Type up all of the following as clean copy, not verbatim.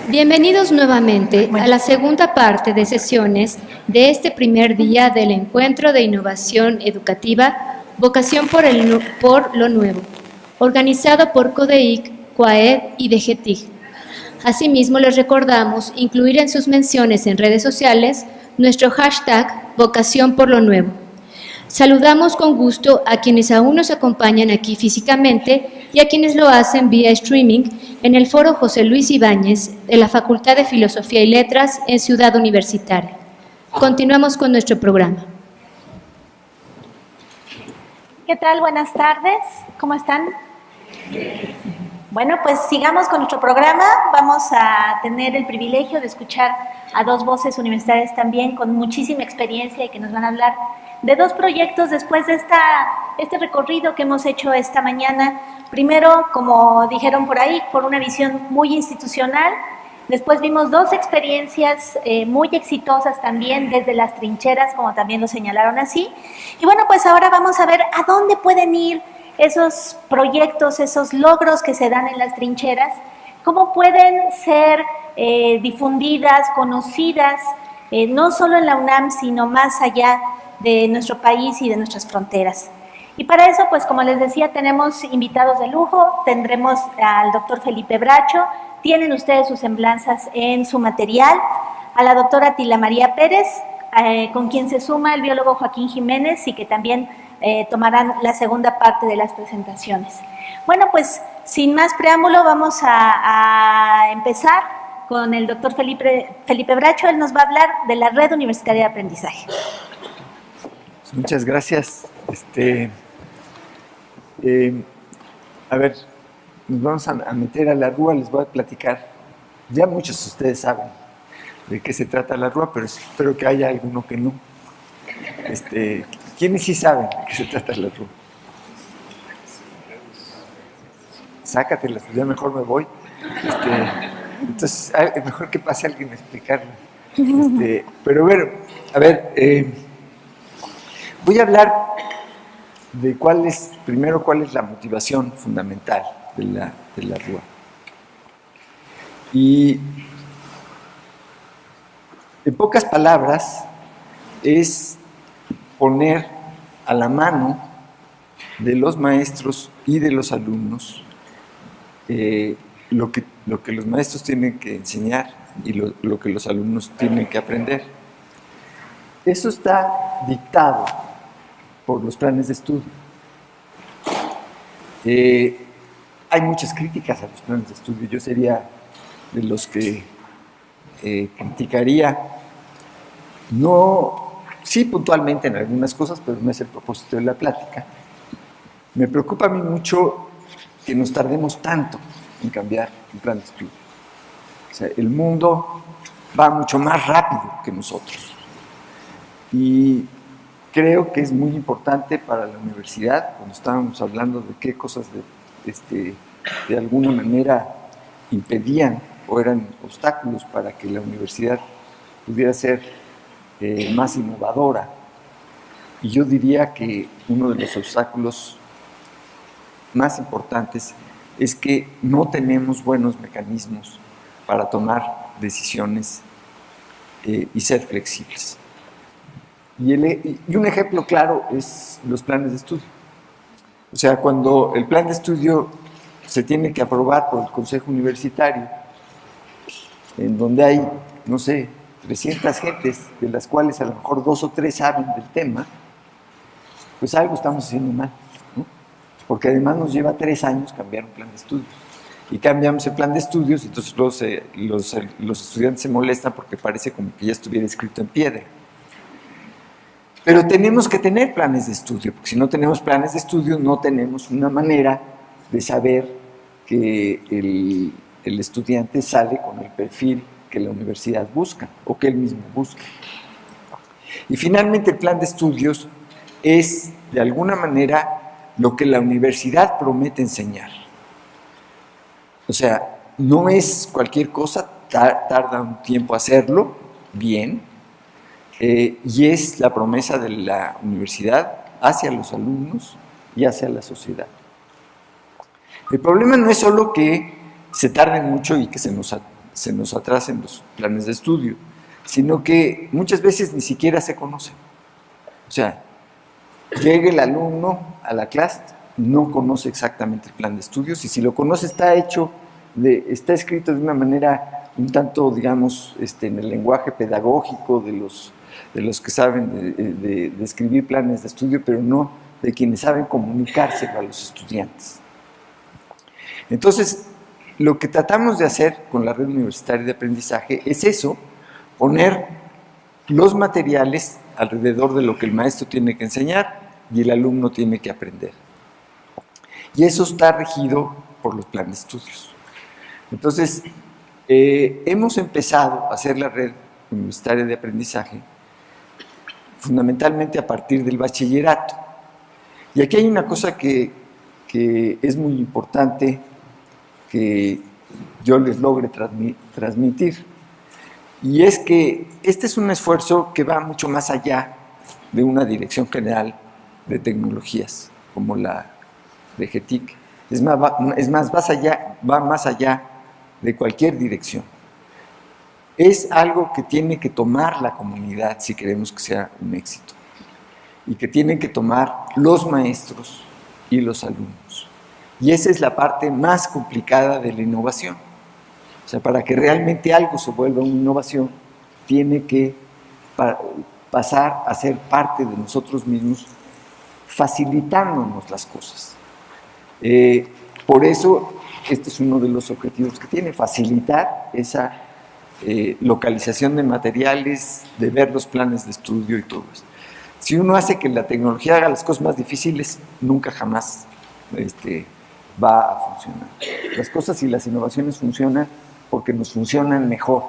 Bienvenidos nuevamente a la segunda parte de sesiones de este primer día del Encuentro de Innovación Educativa Vocación por lo Nuevo, organizado por CODEIC, CUAED y DGTIC. Asimismo, les recordamos incluir en sus menciones en redes sociales nuestro hashtag Vocación por lo Nuevo. Saludamos con gusto a quienes aún nos acompañan aquí físicamente y a quienes lo hacen vía streaming en el Foro José Luis Ibáñez de la Facultad de Filosofía y Letras en Ciudad Universitaria. Continuamos con nuestro programa. ¿Qué tal? Buenas tardes. ¿Cómo están? Bueno, pues sigamos con nuestro programa. Vamos a tener el privilegio de escuchar a dos voces universitarias también con muchísima experiencia y que nos van a hablar de dos proyectos después de este recorrido que hemos hecho esta mañana. Primero, como dijeron por ahí, por una visión muy institucional. Después vimos dos experiencias muy exitosas también desde las trincheras, como también lo señalaron así. Y bueno, pues ahora vamos a ver a dónde pueden ir esos proyectos, esos logros que se dan en las trincheras, cómo pueden ser difundidas, conocidas, no solo en la UNAM, sino más allá de nuestro país y de nuestras fronteras. Y para eso, pues como les decía, tenemos invitados de lujo, tendremos al doctor Felipe Bracho, tienen ustedes sus semblanzas en su material, a la doctora Tila María Pérez, con quien se suma el biólogo Joaquín Jiménez y que también tomarán la segunda parte de las presentaciones. Bueno, pues sin más preámbulo vamos a empezar con el doctor Felipe Bracho. Él nos va a hablar de la Red Universitaria de Aprendizaje. Muchas gracias. A ver, nos vamos a meter a la RUA, les voy a platicar. Ya muchos de ustedes saben de qué se trata la RUA, pero espero que haya alguno que no. ¿Quiénes sí saben de qué se trata la RUA? Sácatelas, ya mejor me voy. Entonces, mejor que pase alguien a explicarlo. Pero bueno, a ver, voy a hablar de cuál es la motivación fundamental de la RUA. Y en pocas palabras, es poner a la mano de los maestros y de los alumnos lo que los maestros tienen que enseñar y lo que los alumnos tienen que aprender. Eso está dictado por los planes de estudio. Hay muchas críticas a los planes de estudio. Yo sería de los que criticaría, sí puntualmente en algunas cosas, pero no es el propósito de la plática. Me preocupa a mí mucho que nos tardemos tanto en cambiar el plan de estudio. O sea, el mundo va mucho más rápido que nosotros. Y creo que es muy importante para la universidad, cuando estábamos hablando de qué cosas de alguna manera impedían o eran obstáculos para que la universidad pudiera ser más innovadora. Y yo diría que uno de los obstáculos más importantes es que no tenemos buenos mecanismos para tomar decisiones y ser flexibles. Y un ejemplo claro es los planes de estudio. O sea, cuando el plan de estudio se tiene que aprobar por el Consejo Universitario, en donde hay, no sé, 300 gentes, de las cuales a lo mejor 2 o 3 saben del tema, pues algo estamos haciendo mal, ¿no? Porque además nos lleva 3 años cambiar un plan de estudios. Y cambiamos el plan de estudios, y entonces los estudiantes se molestan porque parece como que ya estuviera escrito en piedra. Pero tenemos que tener planes de estudio, porque si no tenemos planes de estudio no tenemos una manera de saber que el estudiante sale con el perfil que la universidad busca o que él mismo busca. Y finalmente el plan de estudios es de alguna manera lo que la universidad promete enseñar. O sea, no es cualquier cosa, tarda un tiempo hacerlo bien. Y es la promesa de la universidad hacia los alumnos y hacia la sociedad. El problema no es solo que se tarde mucho y que se nos se nos atrasen los planes de estudio, sino que muchas veces ni siquiera se conocen. O sea, llega el alumno a la clase, no conoce exactamente el plan de estudios, y si lo conoce está escrito de una manera un tanto, digamos, en el lenguaje pedagógico de los que saben de escribir planes de estudio, pero no de quienes saben comunicárselo a los estudiantes. Entonces, lo que tratamos de hacer con la red universitaria de aprendizaje es eso, poner los materiales alrededor de lo que el maestro tiene que enseñar y el alumno tiene que aprender. Y eso está regido por los planes de estudios. Entonces, hemos empezado a hacer la red universitaria de aprendizaje fundamentalmente a partir del bachillerato. Y aquí hay una cosa que es muy importante que yo les logre transmitir, y es que este es un esfuerzo que va mucho más allá de una dirección general de tecnologías, como la de GETIC. Es más, va más allá de cualquier dirección. Es algo que tiene que tomar la comunidad si queremos que sea un éxito, y que tienen que tomar los maestros y los alumnos. Y esa es la parte más complicada de la innovación. O sea, para que realmente algo se vuelva una innovación, tiene que pasar a ser parte de nosotros mismos, facilitándonos las cosas. Por eso, este es uno de los objetivos que tiene, facilitar esa localización de materiales, de ver los planes de estudio y todo eso. Si uno hace que la tecnología haga las cosas más difíciles, nunca jamás va a funcionar. Las cosas y las innovaciones funcionan porque nos funcionan mejor,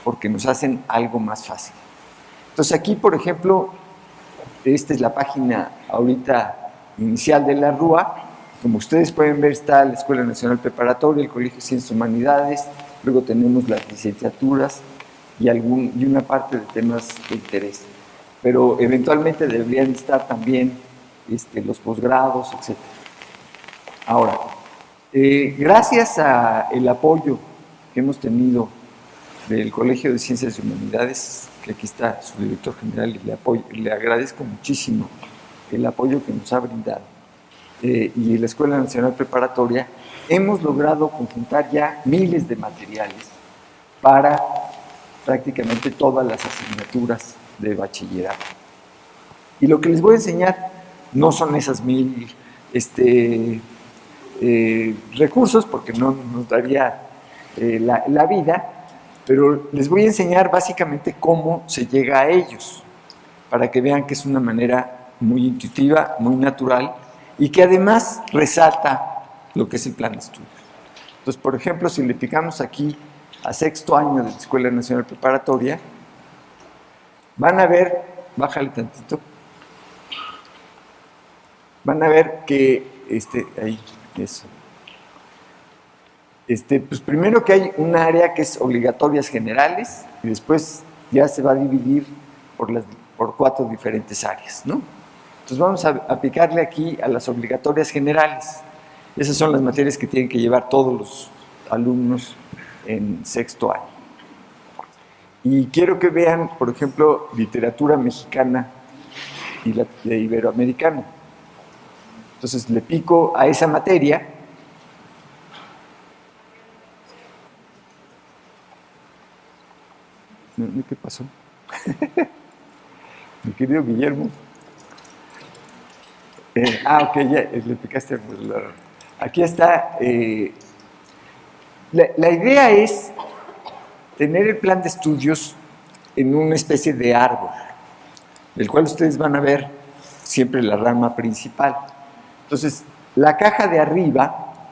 porque nos hacen algo más fácil. Entonces aquí, por ejemplo, esta es la página ahorita inicial de la RUA. Como ustedes pueden ver, está la Escuela Nacional Preparatoria, el Colegio de Ciencias y Humanidades, luego tenemos las licenciaturas y una parte de temas de interés. Pero eventualmente deberían estar también los posgrados, etc. Ahora, gracias al apoyo que hemos tenido del Colegio de Ciencias y Humanidades, que aquí está su director general, y le agradezco muchísimo el apoyo que nos ha brindado, y la Escuela Nacional Preparatoria, hemos logrado conjuntar ya miles de materiales para prácticamente todas las asignaturas de bachillerato. Y lo que les voy a enseñar no son esas 1000 recursos, porque no nos daría la vida, pero les voy a enseñar básicamente cómo se llega a ellos, para que vean que es una manera muy intuitiva, muy natural, y que además resalta lo que es el plan de estudios. Entonces, por ejemplo, si le picamos aquí a sexto año de la Escuela Nacional Preparatoria, van a ver, bájale tantito, van a ver que, ahí, eso. Pues primero que hay un área que es obligatorias generales, y después ya se va a dividir por 4 diferentes áreas, ¿no? Entonces vamos a aplicarle aquí a las obligatorias generales. Esas son las materias que tienen que llevar todos los alumnos en sexto año. Y quiero que vean, por ejemplo, literatura mexicana y la de iberoamericana. Entonces le pico a esa materia. ¿Qué pasó? Mi querido Guillermo. Ok, ya le picaste. Aquí está. La idea es tener el plan de estudios en una especie de árbol, del cual ustedes van a ver siempre la rama principal. Entonces, la caja de arriba,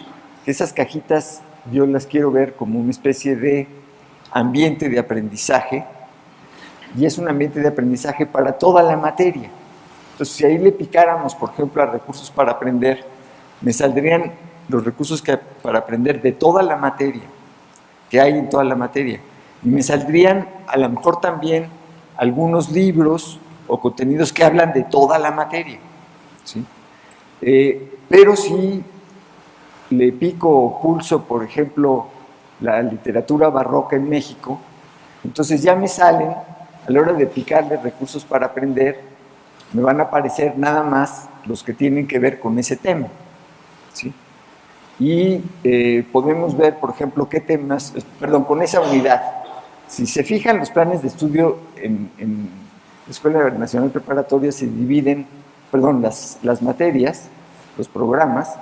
esas cajitas yo las quiero ver como una especie de ambiente de aprendizaje, y es un ambiente de aprendizaje para toda la materia. Entonces, si ahí le picáramos, por ejemplo, a recursos para aprender, me saldrían los recursos para aprender de toda la materia, que hay en toda la materia. Y me saldrían a lo mejor también algunos libros o contenidos que hablan de toda la materia, ¿sí? Pero si le pico o pulso, por ejemplo, la literatura barroca en México. Entonces ya me salen, a la hora de picarle recursos para aprender, me van a aparecer nada más los que tienen que ver con ese tema, ¿sí? Y podemos ver, por ejemplo, qué temas, perdón, con esa unidad. Si se fijan, los planes de estudio en la Escuela Nacional Preparatoria se dividen, perdón, las materias, los programas,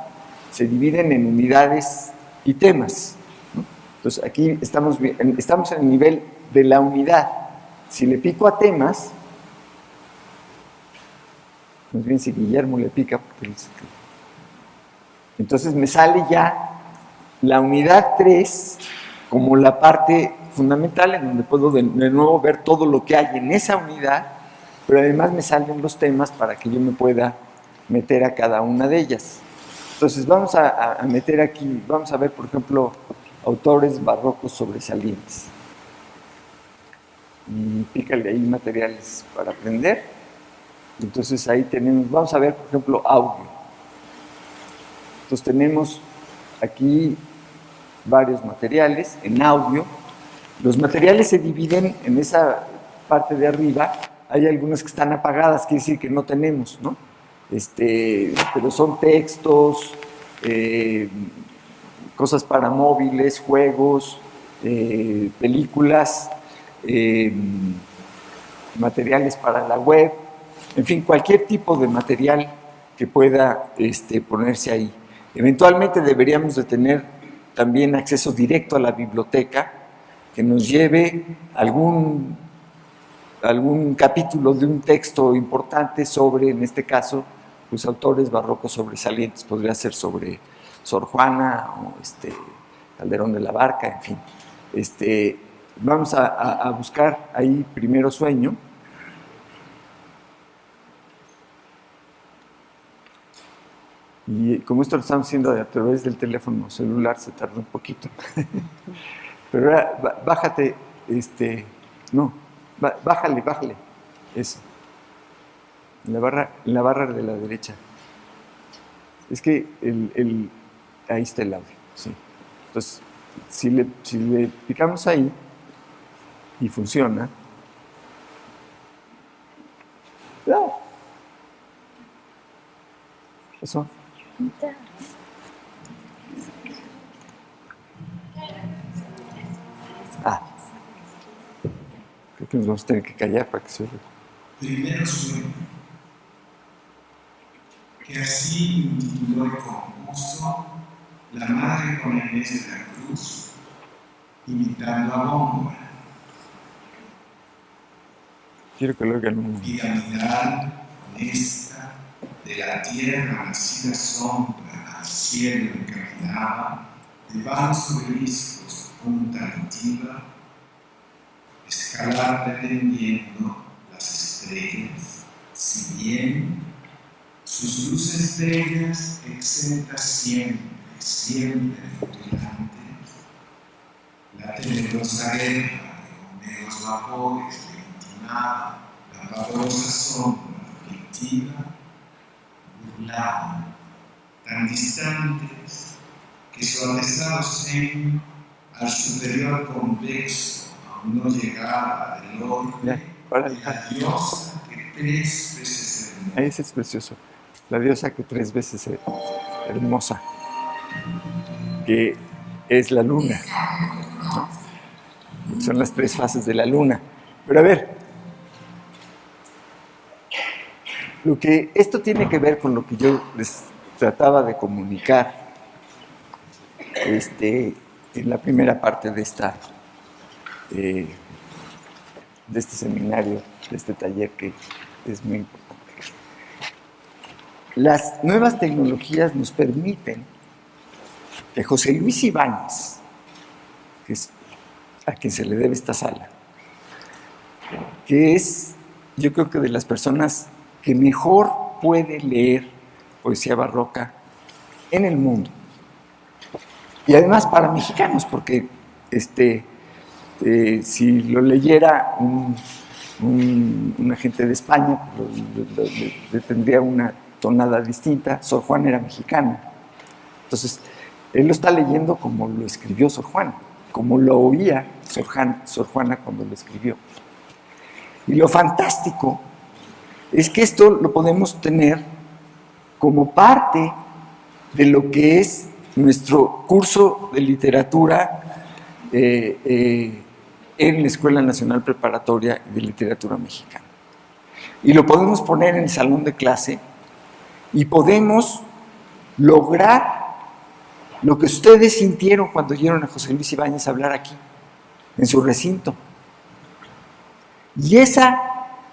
se dividen en unidades y temas, ¿no? Entonces, aquí estamos en el nivel de la unidad. Si le pico a temas, más bien si Guillermo le pica, porque entonces me sale ya la unidad 3 como la parte fundamental, en donde puedo de nuevo ver todo lo que hay en esa unidad, pero además me salen los temas para que yo me pueda meter a cada una de ellas. Entonces vamos a meter aquí, vamos a ver, por ejemplo, autores barrocos sobresalientes. Y pícale ahí materiales para aprender. Entonces ahí tenemos, vamos a ver, por ejemplo, audio. Entonces tenemos aquí varios materiales en audio. Los materiales se dividen en esa parte de arriba. Hay algunas que están apagadas, quiere decir que no tenemos, ¿no? Pero son textos, cosas para móviles, juegos, películas, materiales para la web, en fin, cualquier tipo de material que pueda ponerse ahí. Eventualmente deberíamos de tener también acceso directo a la biblioteca que nos lleve algún capítulo de un texto importante sobre, en este caso, pues autores barrocos sobresalientes. Podría ser sobre Sor Juana o Calderón de la Barca, en fin. Vamos a buscar ahí Primero Sueño. Y como esto lo estamos haciendo a través del teléfono celular, se tarda un poquito. Pero ahora, bájate, no, bájale, eso. En la barra de la derecha. Es que ahí está el audio, sí. Entonces, si le picamos ahí y funciona, eso. Creo que nos vamos a tener que callar para que se oiga. Primero Sueño, que así intituló y compuso la Madre Juana Inés de la Cruz, imitando a Góngora. Quiero que lo oigan un momento. Piramidal, honesta, de la tierra nacida sombra al cielo encaminaba, de vanos obeliscos punta altiva, escalar pretendiendo las estrellas, si bien sus luces bellas exentas siempre brillantes, la tenebrosa guerra de húmedos vapores le intimaba, la pavorosa sombra aflictiva, burlaba, tan distantes que su atesado seno al superior convexo aún no llegaba del orbe de la diosa que 3 veces hermosa. Ahí es precioso. La diosa que 3 veces hermosa, que es la luna, ¿no? Son las 3 fases de la luna. Pero a ver, esto tiene que ver con lo que yo les trataba de comunicar en la primera parte de este seminario, de este taller, que es muy importante. Las nuevas tecnologías nos permiten que José Luis Ibáñez, que es a quien se le debe esta sala, que es, yo creo que de las personas que mejor puede leer poesía barroca en el mundo, y además para mexicanos, porque si lo leyera un agente de España, le tendría una tonada distinta. Sor Juana era mexicana, entonces él lo está leyendo como lo escribió Sor Juana. como lo oía Sor Juana cuando lo escribió. Y lo fantástico es que esto lo podemos tener como parte de lo que es nuestro curso de literatura en la Escuela Nacional Preparatoria de Literatura Mexicana. Y lo podemos poner en el salón de clase y podemos lograr lo que ustedes sintieron cuando oyeron a José Luis Ibáñez hablar aquí, en su recinto. Y esa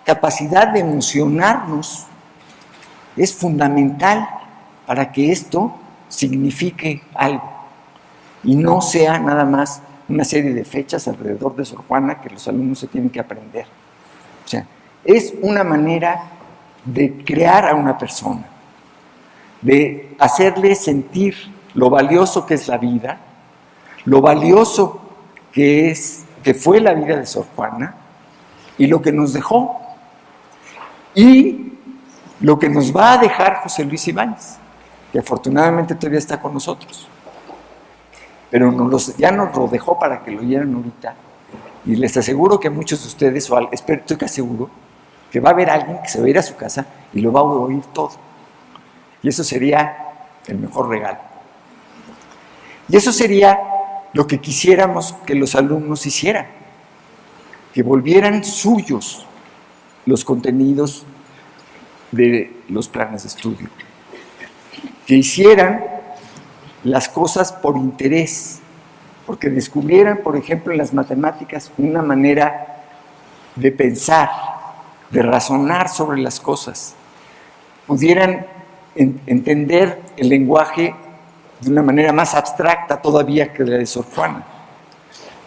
capacidad de emocionarnos es fundamental para que esto signifique algo y no sea nada más una serie de fechas alrededor de Sor Juana que los alumnos se tienen que aprender. O sea, es una manera de crear a una persona, de hacerle sentir lo valioso que es la vida, lo valioso que fue la vida de Sor Juana y lo que nos dejó y lo que nos va a dejar José Luis Ibáñez, que afortunadamente todavía está con nosotros, pero ya nos lo dejó para que lo oyeran ahorita. Y les aseguro que muchos de ustedes, estoy casi seguro que va a haber alguien que se va a ir a su casa y lo va a oír todo, y eso sería el mejor regalo. Y eso sería lo que quisiéramos que los alumnos hicieran, que volvieran suyos los contenidos de los planes de estudio, que hicieran las cosas por interés, porque descubrieran, por ejemplo, en las matemáticas una manera de pensar, de razonar sobre las cosas, pudieran entender el lenguaje de una manera más abstracta todavía que la de Sor Juana,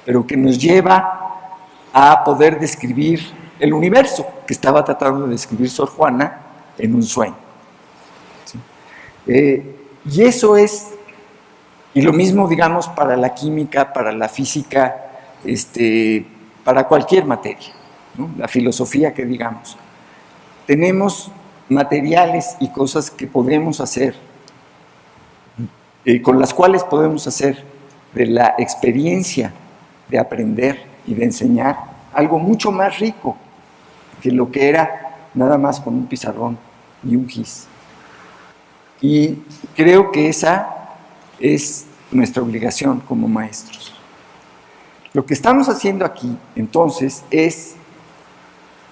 pero que nos lleva a poder describir el universo que estaba tratando de describir Sor Juana en un sueño. ¿Sí? Y eso es, y lo mismo, digamos, para la química, para la física, para cualquier materia, ¿no? La filosofía que digamos. Tenemos materiales y cosas que podemos hacer, con las cuales podemos hacer de la experiencia de aprender y de enseñar algo mucho más rico que lo que era nada más con un pizarrón y un gis. Y creo que esa es nuestra obligación como maestros. Lo que estamos haciendo aquí, entonces, es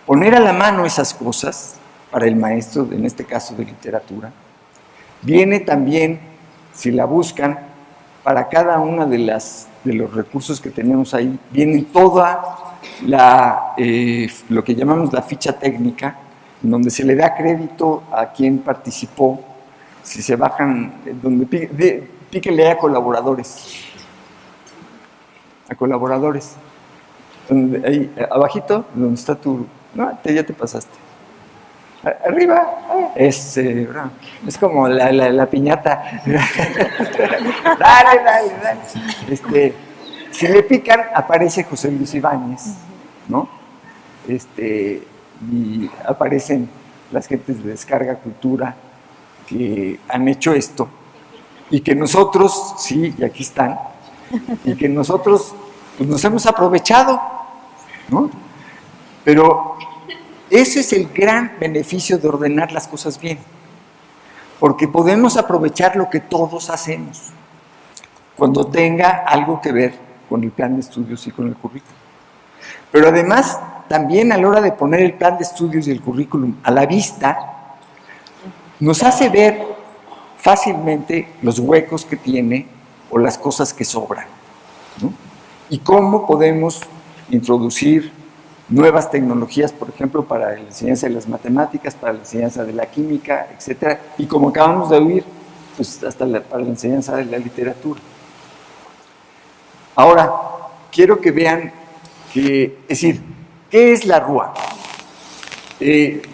poner a la mano esas cosas para el maestro, en este caso de literatura. Viene también, si la buscan, para cada una de los recursos que tenemos ahí, viene toda lo que llamamos la ficha técnica, en donde se le da crédito a quien participó. Si se bajan, donde píquenle a colaboradores. A colaboradores. Ahí, abajito, donde está tu... No, ya te pasaste. Arriba, es como la piñata. Dale. Si le pican, aparece José Luis Ibáñez, ¿no? Y aparecen las gentes de Descarga Cultura que han hecho esto, y que nosotros, sí, y aquí están, y que nosotros pues, nos hemos aprovechado, ¿no? Pero ese es el gran beneficio de ordenar las cosas bien, porque podemos aprovechar lo que todos hacemos cuando tenga algo que ver con el plan de estudios y con el currículum. Pero además, también a la hora de poner el plan de estudios y el currículum a la vista, nos hace ver fácilmente los huecos que tiene o las cosas que sobran, ¿no? Y cómo podemos introducir nuevas tecnologías, por ejemplo, para la enseñanza de las matemáticas, para la enseñanza de la química, etcétera, y como acabamos de oír, pues hasta para la enseñanza de la literatura. Ahora, quiero que vean que, es decir, ¿qué es la RUA?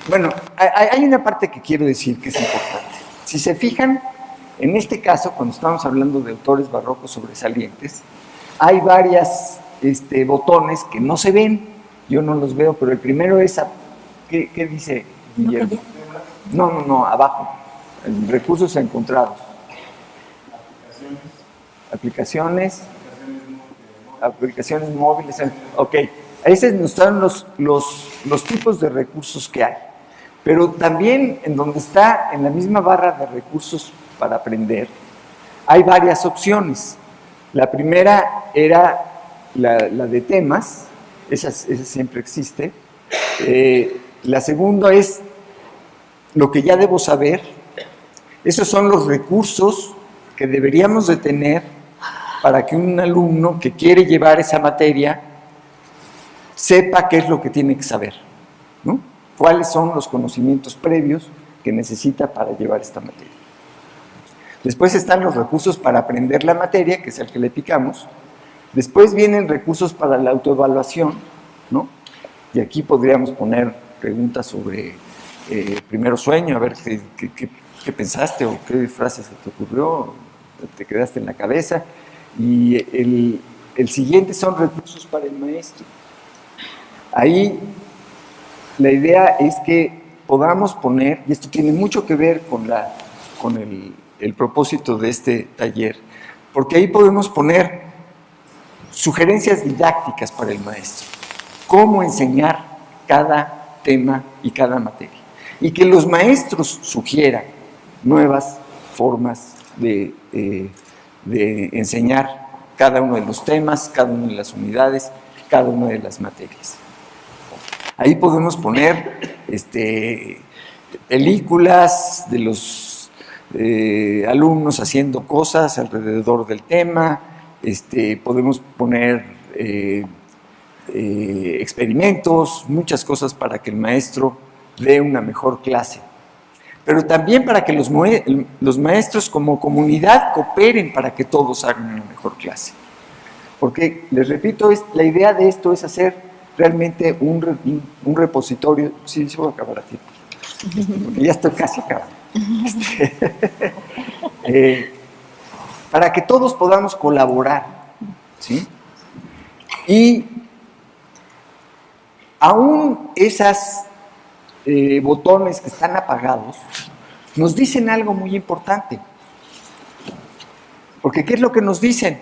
Bueno, hay una parte que quiero decir que es importante. Si se fijan, en este caso, cuando estamos hablando de autores barrocos sobresalientes, hay varios botones que no se ven, yo no los veo, pero el primero es, ¿qué dice Guillermo? No, abajo, recursos encontrados. Aplicaciones. aplicaciones móviles. Ok, esos nos están los tipos de recursos que hay. Pero también en donde está, en la misma barra de recursos para aprender, hay varias opciones. La primera era la de temas, esa siempre existe. La segunda es lo que ya debo saber. Esos son los recursos que deberíamos de tener para que un alumno que quiere llevar esa materia sepa qué es lo que tiene que saber, ¿no? Cuáles son los conocimientos previos que necesita para llevar esta materia. Después están los recursos para aprender la materia, que es el que le picamos. Después vienen recursos para la autoevaluación, ¿no? Y aquí podríamos poner preguntas sobre primero sueño, a ver qué pensaste o qué frase se te ocurrió, te quedaste en la cabeza. Y el siguiente son recursos para el maestro. Ahí la idea es que podamos poner, y esto tiene mucho que ver con el propósito de este taller, porque ahí podemos poner sugerencias didácticas para el maestro, cómo enseñar cada tema y cada materia, y que los maestros sugieran nuevas formas de enseñar cada uno de los temas, cada una de las unidades, cada una de las materias. Ahí podemos poner películas de los alumnos haciendo cosas alrededor del tema, podemos poner experimentos, muchas cosas para que el maestro dé una mejor clase. Pero también para que los maestros como comunidad cooperen para que todos hagan una mejor clase. Porque, les repito, la idea de esto es hacer realmente un repositorio. Sí, voy a acabar aquí, porque ya estoy casi acabando. Para que todos podamos colaborar, ¿sí? Y aún esas botones que están apagados nos dicen algo muy importante. Porque ¿qué es lo que nos dicen?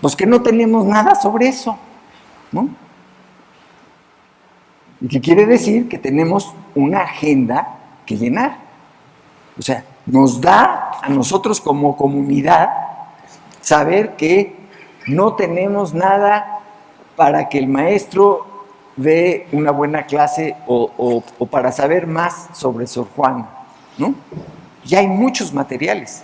Pues que no tenemos nada sobre eso, ¿no? Y que quiere decir que tenemos una agenda que llenar. O sea, nos da a nosotros como comunidad saber que no tenemos nada para que el maestro dé una buena clase o para saber más sobre Sor Juana, ¿no? Ya hay muchos materiales.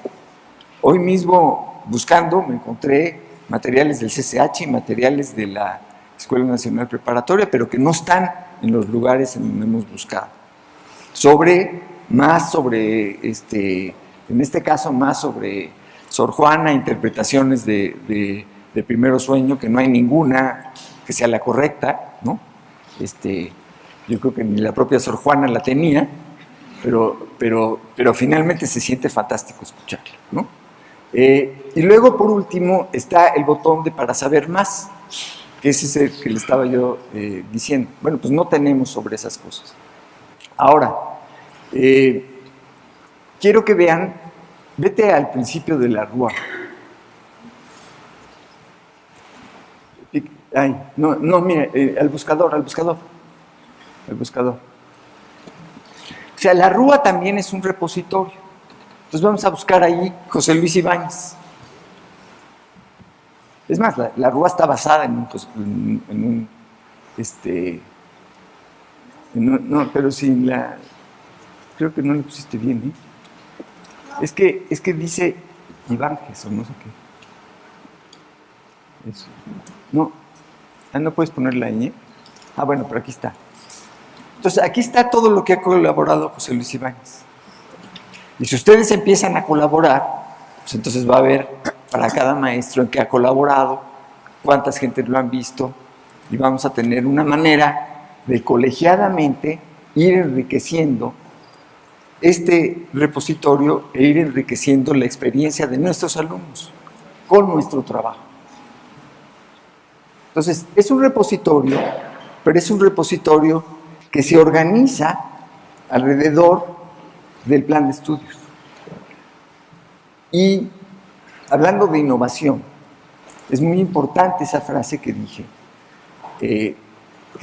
Hoy mismo, buscando, me encontré materiales del CCH y materiales de la Escuela Nacional Preparatoria, pero que no están en los lugares en donde hemos buscado. Más sobre, en este caso, más sobre Sor Juana, interpretaciones de primero sueño, que no hay ninguna que sea la correcta, ¿no? Yo creo que ni la propia Sor Juana la tenía, pero finalmente se siente fantástico escucharla, ¿no? Y luego, por último, está el botón de para saber más, que ese es el que le estaba yo diciendo. Bueno, pues no tenemos sobre esas cosas. Ahora, quiero que vean, vete al principio de la rúa. Ay, no, mire, al buscador. O sea, la rúa también es un repositorio. Entonces vamos a buscar ahí José Luis Ibáñez. Es más, la rúa está basada no, pero sin la... Creo que no le pusiste bien, ¿eh? Es que dice Ibáñez o no sé qué. Eso. No. No puedes ponerla ahí, ¿eh? Bueno, pero aquí está. Entonces, aquí está todo lo que ha colaborado José Luis Ibáñez. Y si ustedes empiezan a colaborar, pues entonces va a haber para cada maestro en que ha colaborado, cuántas gente lo han visto, y vamos a tener una manera de colegiadamente ir enriqueciendo este repositorio e ir enriqueciendo la experiencia de nuestros alumnos con nuestro trabajo. Entonces, es un repositorio, pero es un repositorio que se organiza alrededor del plan de estudios. Y hablando de innovación, es muy importante esa frase que dije, que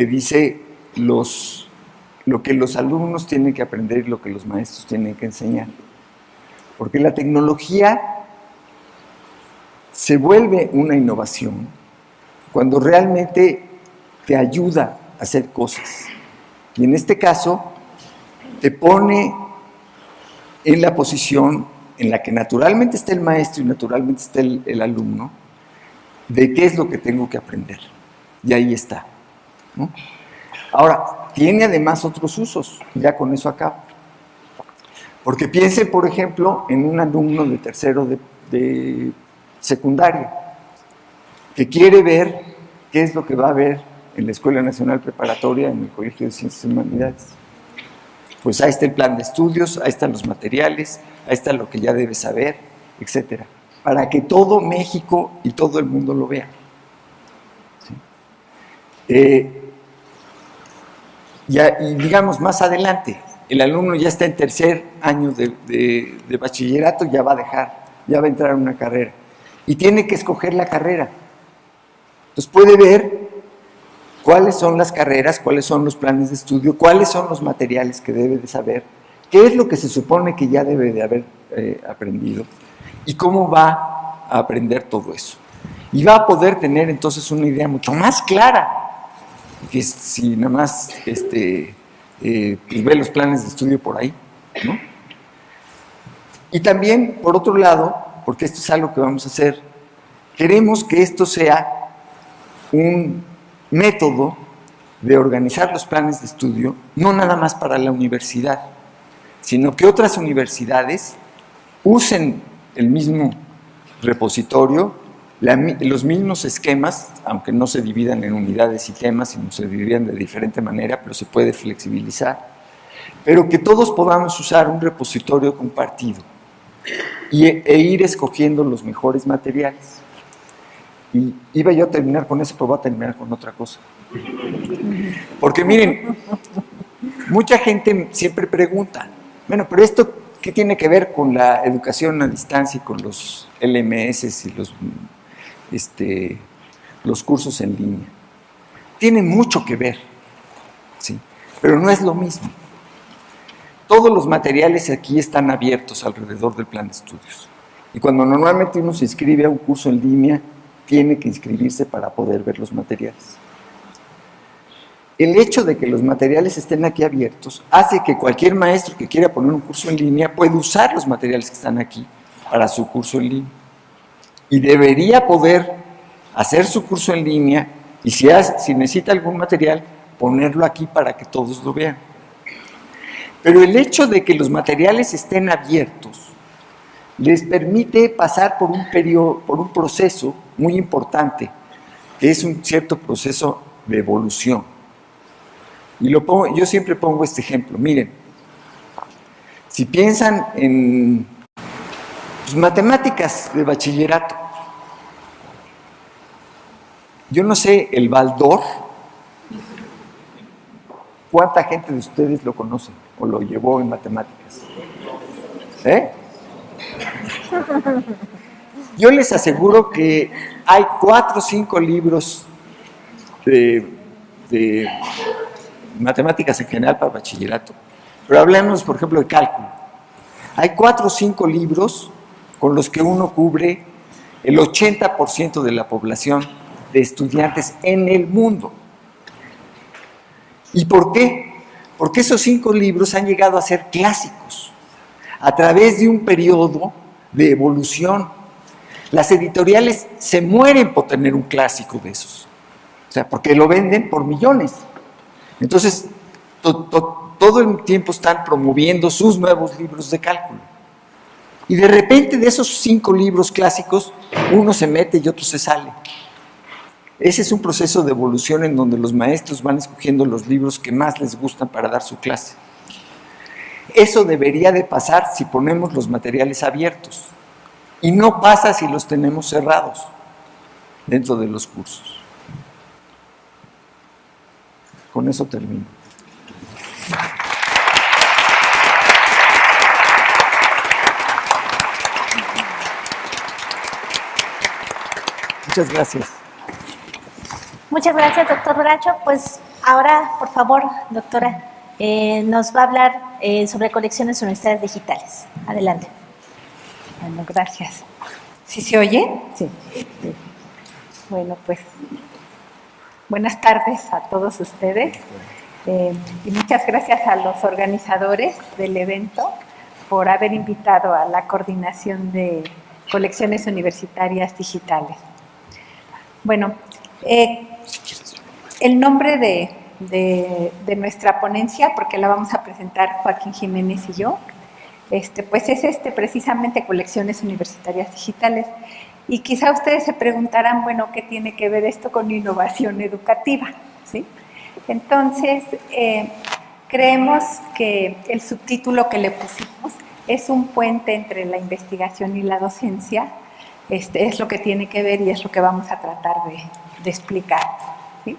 dice lo que los alumnos tienen que aprender y lo que los maestros tienen que enseñar. Porque la tecnología se vuelve una innovación cuando realmente te ayuda a hacer cosas. Y en este caso, te pone en la posición en la que naturalmente está el maestro y naturalmente está el alumno, de qué es lo que tengo que aprender. Y ahí está, ¿no? Ahora, tiene además otros usos, ya con eso acabo. Porque piensen, por ejemplo, en un alumno de tercero de secundaria, que quiere ver qué es lo que va a ver en la Escuela Nacional Preparatoria, en el Colegio de Ciencias y Humanidades. Pues ahí está el plan de estudios, ahí están los materiales, ahí está lo que ya debe saber, etc. Para que todo México y todo el mundo lo vea. ¿Sí? Y digamos, más adelante, el alumno ya está en tercer año de bachillerato, ya va a entrar a una carrera. Y tiene que escoger la carrera. Entonces puede ver cuáles son las carreras, cuáles son los planes de estudio, cuáles son los materiales que debe de saber, qué es lo que se supone que ya debe de haber aprendido y cómo va a aprender todo eso. Y va a poder tener entonces una idea mucho más clara que si nada más pues ve los planes de estudio por ahí, ¿no? Y también, por otro lado, porque esto es algo que vamos a hacer, queremos que esto sea un método de organizar los planes de estudio, no nada más para la universidad, sino que otras universidades usen el mismo repositorio, los mismos esquemas, aunque no se dividan en unidades y temas, sino se dividan de diferente manera, pero se puede flexibilizar, pero que todos podamos usar un repositorio compartido e ir escogiendo los mejores materiales. Y iba yo a terminar con eso, pero voy a terminar con otra cosa. Porque miren, mucha gente siempre pregunta, bueno, pero esto, ¿qué tiene que ver con la educación a distancia y con los LMS y los cursos en línea? Tiene mucho que ver, ¿sí? Pero no es lo mismo. Todos los materiales aquí están abiertos alrededor del plan de estudios. Y cuando normalmente uno se inscribe a un curso en línea, tiene que inscribirse para poder ver los materiales. El hecho de que los materiales estén aquí abiertos hace que cualquier maestro que quiera poner un curso en línea pueda usar los materiales que están aquí para su curso en línea. Y debería poder hacer su curso en línea y si necesita algún material, ponerlo aquí para que todos lo vean. Pero el hecho de que los materiales estén abiertos les permite pasar por un proceso muy importante, que es un cierto proceso de evolución. Y yo siempre pongo este ejemplo. Miren, si piensan en matemáticas de bachillerato, yo no sé, el Baldor, ¿cuánta gente de ustedes lo conoce o lo llevó en matemáticas? Yo les aseguro que hay 4 o 5 libros de matemáticas en general para bachillerato, pero hablemos, por ejemplo, de cálculo. Hay 4 o 5 libros con los que uno cubre el 80% de la población de estudiantes en el mundo. ¿Y por qué? Porque esos 5 libros han llegado a ser clásicos a través de un periodo de evolución. Las editoriales se mueren por tener un clásico de esos, o sea, porque lo venden por millones. Entonces, todo el tiempo están promoviendo sus nuevos libros de cálculo. Y de repente de esos 5 libros clásicos, uno se mete y otro se sale. Ese es un proceso de evolución en donde los maestros van escogiendo los libros que más les gustan para dar su clase. Eso debería de pasar si ponemos los materiales abiertos. Y no pasa si los tenemos cerrados dentro de los cursos. Con eso termino. Muchas gracias. Muchas gracias, doctor Bracho. Pues ahora, por favor, doctora, nos va a hablar sobre colecciones universitarias digitales. Adelante. Bueno, gracias. ¿Sí se oye? Sí. Bueno, pues buenas tardes a todos ustedes y muchas gracias a los organizadores del evento por haber invitado a la coordinación de colecciones universitarias digitales. Bueno, el nombre de nuestra ponencia, porque la vamos a presentar Joaquín Jiménez y yo, pues es precisamente colecciones universitarias digitales. Y quizá ustedes se preguntarán, bueno, ¿qué tiene que ver esto con innovación educativa? ¿Sí? Entonces, creemos que el subtítulo que le pusimos es un puente entre la investigación y la docencia. Es lo que tiene que ver y es lo que vamos a tratar de explicar. ¿Sí?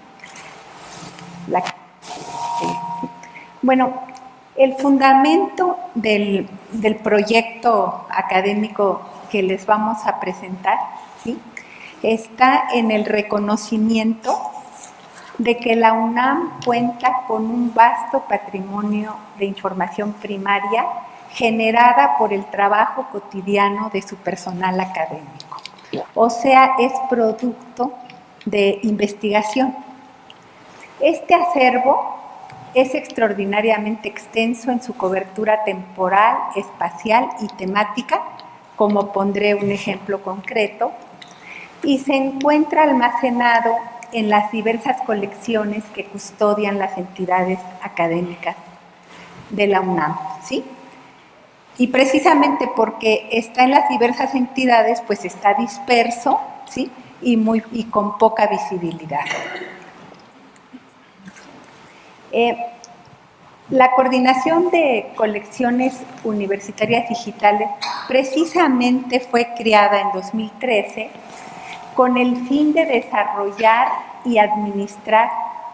Bueno, el fundamento del proyecto académico que les vamos a presentar, ¿sí?, está en el reconocimiento de que la UNAM cuenta con un vasto patrimonio de información primaria generada por el trabajo cotidiano de su personal académico. O sea, es producto de investigación. Este acervo es extraordinariamente extenso en su cobertura temporal, espacial y temática, como pondré un ejemplo concreto, y se encuentra almacenado en las diversas colecciones que custodian las entidades académicas de la UNAM, ¿sí? Y precisamente porque está en las diversas entidades, pues está disperso, ¿sí?, y con poca visibilidad. La coordinación de colecciones universitarias digitales precisamente fue creada en 2013 con el fin de desarrollar y administrar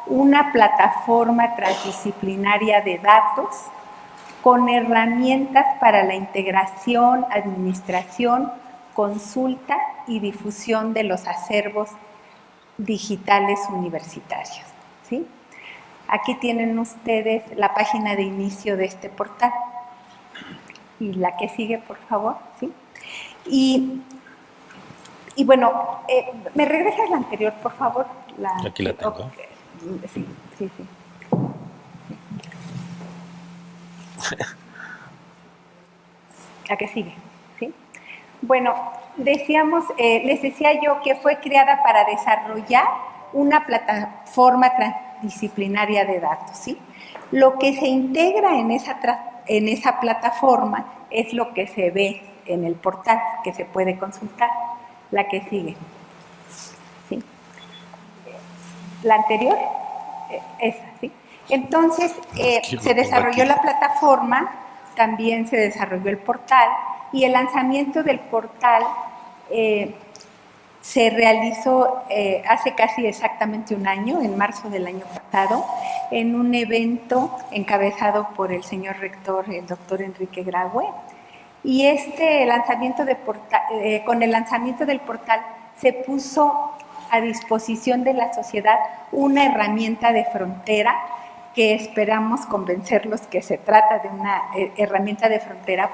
una plataforma transdisciplinaria de datos con herramientas para la integración, administración, consulta y difusión de los acervos digitales universitarios, ¿sí? Aquí tienen ustedes la página de inicio de este portal. Y la que sigue, por favor, ¿sí? Y bueno, ¿me regresas la anterior, por favor? Aquí la tengo. Okay. Sí. La que sigue, ¿sí? Bueno, les decía yo que fue creada para desarrollar una plataforma transdisciplinaria de datos, ¿sí? Lo que se integra en esa plataforma es lo que se ve en el portal, que se puede consultar. La que sigue, ¿sí? La anterior, esa, ¿sí? Entonces, se desarrolló la plataforma, también se desarrolló el portal, y el lanzamiento del portal se realizó hace casi exactamente un año, en marzo del año pasado, en un evento encabezado por el señor rector, el doctor Enrique Graue. Y con el lanzamiento del portal se puso a disposición de la sociedad una herramienta de frontera que esperamos convencerlos que se trata de una herramienta de frontera.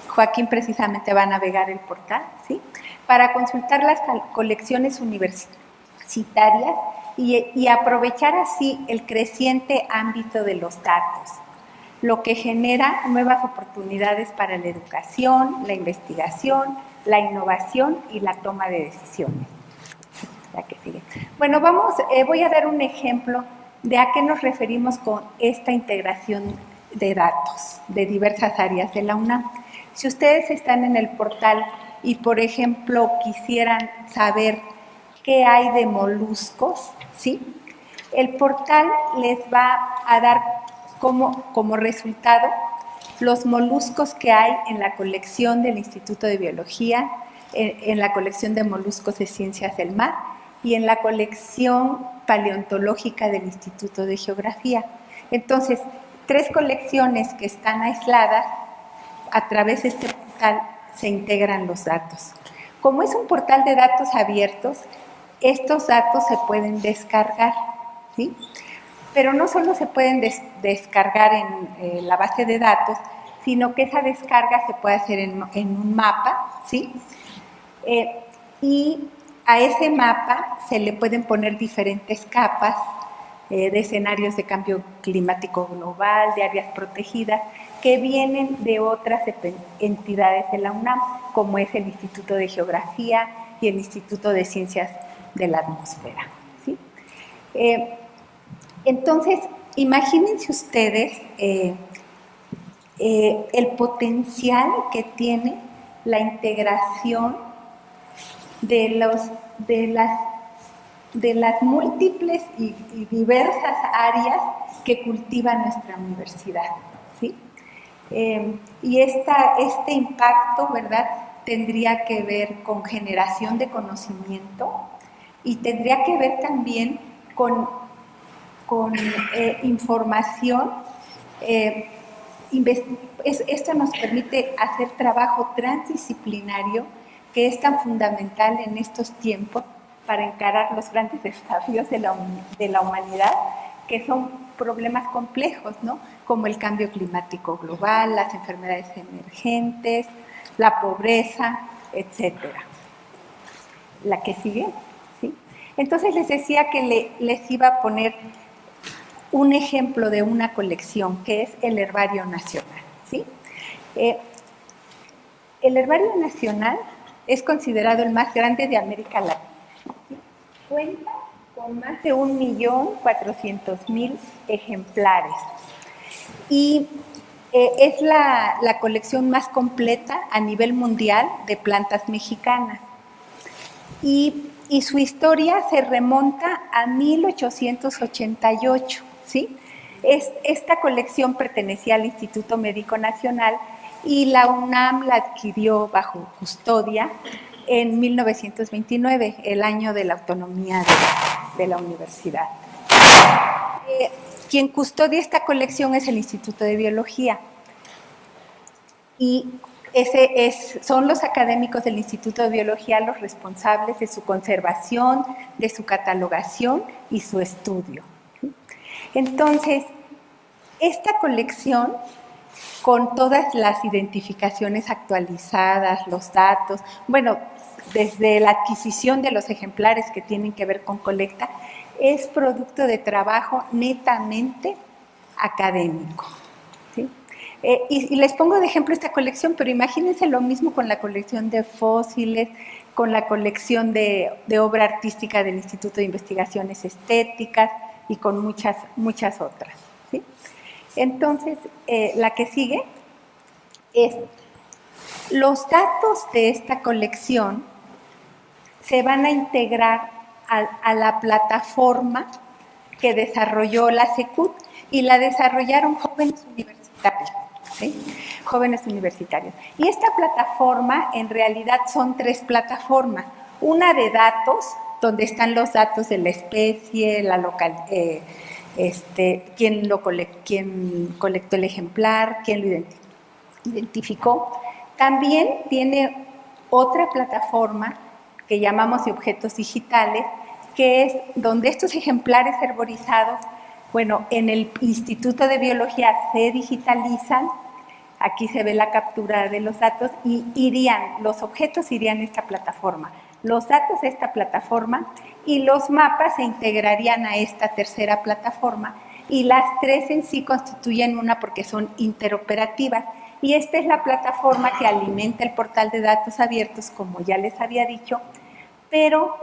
Joaquín precisamente va a navegar el portal, ¿sí?, para consultar las colecciones universitarias y aprovechar así el creciente ámbito de los datos, lo que genera nuevas oportunidades para la educación, la investigación, la innovación y la toma de decisiones. La que sigue. Bueno, voy a dar un ejemplo de a qué nos referimos con esta integración de datos de diversas áreas de la UNAM. Si ustedes están en el portal y, por ejemplo, quisieran saber qué hay de moluscos, ¿sí?, el portal les va a dar como resultado los moluscos que hay en la colección del Instituto de Biología, en la colección de moluscos de Ciencias del Mar y en la colección paleontológica del Instituto de Geografía. Entonces, 3 colecciones que están aisladas, a través de este portal se integran los datos. Como es un portal de datos abiertos, estos datos se pueden descargar, ¿sí? Pero no solo se pueden descargar en la base de datos, sino que esa descarga se puede hacer en un mapa, ¿sí? Y a ese mapa se le pueden poner diferentes capas de escenarios de cambio climático global, de áreas protegidas, que vienen de otras entidades de la UNAM, como es el Instituto de Geografía y el Instituto de Ciencias de la Atmósfera, ¿sí? Entonces, imagínense ustedes el potencial que tiene la integración de las múltiples y diversas áreas que cultiva nuestra universidad, ¿sí? Y este impacto, ¿verdad?, tendría que ver con generación de conocimiento y tendría que ver también con información. Esto nos permite hacer trabajo transdisciplinario que es tan fundamental en estos tiempos para encarar los grandes desafíos de la humanidad, que son problemas complejos, ¿no?, como el cambio climático global, las enfermedades emergentes, la pobreza, etcétera. La que sigue, ¿sí? Entonces les decía que les iba a poner un ejemplo de una colección que es el Herbario Nacional, ¿sí? El Herbario Nacional es considerado el más grande de América Latina. Cuenta con más de 1.400.000 ejemplares y es la colección más completa a nivel mundial de plantas mexicanas. Y su historia se remonta a 1888, ¿sí? Esta colección pertenecía al Instituto Médico Nacional y la UNAM la adquirió bajo custodia en 1929, el año de la autonomía de la universidad. Quien custodia esta colección es el Instituto de Biología y son los académicos del Instituto de Biología los responsables de su conservación, de su catalogación y su estudio. Entonces, esta colección, con todas las identificaciones actualizadas, los datos, bueno, desde la adquisición de los ejemplares que tienen que ver con colecta, es producto de trabajo netamente académico, ¿sí? Y les pongo de ejemplo esta colección, pero imagínense lo mismo con la colección de fósiles, con la colección de obra artística del Instituto de Investigaciones Estéticas y con muchas otras, ¿sí? Entonces, la que sigue es, los datos de esta colección se van a integrar a la plataforma que desarrolló la SECUT y la desarrollaron jóvenes universitarios, ¿sí? Jóvenes universitarios. Y esta plataforma, en realidad, son 3 plataformas. Una de datos, donde están los datos de la especie, la quién colectó el ejemplar, quién lo identificó. También tiene otra plataforma que llamamos de objetos digitales, que es donde estos ejemplares herborizados, bueno, en el Instituto de Biología se digitalizan, aquí se ve la captura de los datos y los objetos irían a esta plataforma, los datos a esta plataforma y los mapas se integrarían a esta tercera plataforma y las 3 en sí constituyen una porque son interoperativas. Y esta es la plataforma que alimenta el portal de datos abiertos, como ya les había dicho, pero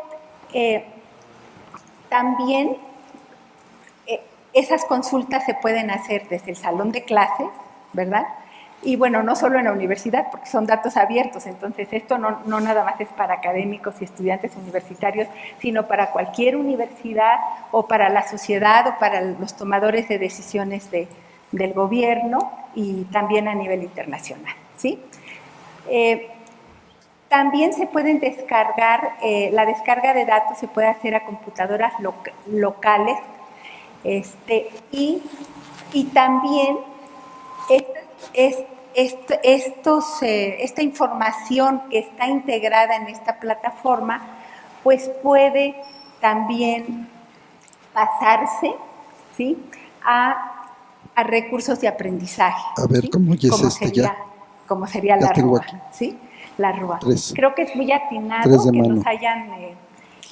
también esas consultas se pueden hacer desde el salón de clases, ¿verdad? Y bueno, no solo en la universidad, porque son datos abiertos, entonces esto no nada más es para académicos y estudiantes universitarios, sino para cualquier universidad o para la sociedad o para los tomadores de decisiones del gobierno y también a nivel internacional, ¿sí? También se pueden descargar, la descarga de datos se puede hacer a computadoras locales y también esta información que está integrada en esta plataforma, pues puede también pasarse, ¿sí?, a recursos de aprendizaje. A ver, ¿sí? ¿cómo ya es Como sería la RUA, ¿sí? La RUA. 3. Creo que es muy atinado 3 de que mano. nos hayan,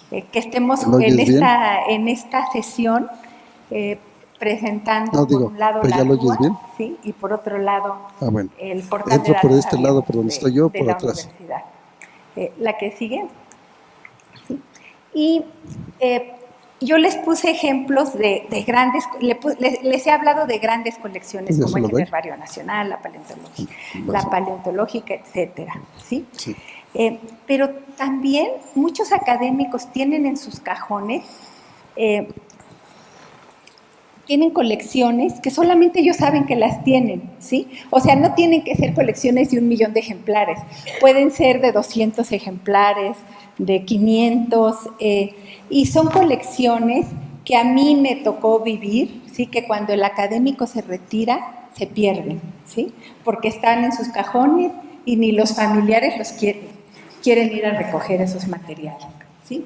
que estemos ¿Lo oyes en esta sesión presentando por un lado ¿pues la ya lo oyes RUA, bien? ¿sí? Y por otro lado Bueno. el portal Entro de por datos este lado, abiertos por donde estoy yo, de por la atrás. universidad. La que sigue. ¿Sí? Y yo les puse ejemplos de grandes, les he hablado de grandes colecciones ¿Ya como se lo el doy? Herbario Nacional, la paleontológica, etcétera, ¿sí? Sí. Pero también muchos académicos tienen en sus cajones, tienen colecciones que solamente ellos saben que las tienen, ¿sí? O sea, no tienen que ser colecciones de 1 millón de ejemplares, pueden ser de 200 ejemplares, de 500, y son colecciones que a mí me tocó vivir, ¿sí? Que cuando el académico se retira, se pierden, ¿sí? Porque están en sus cajones y ni los familiares los quieren ir a recoger esos materiales, ¿sí?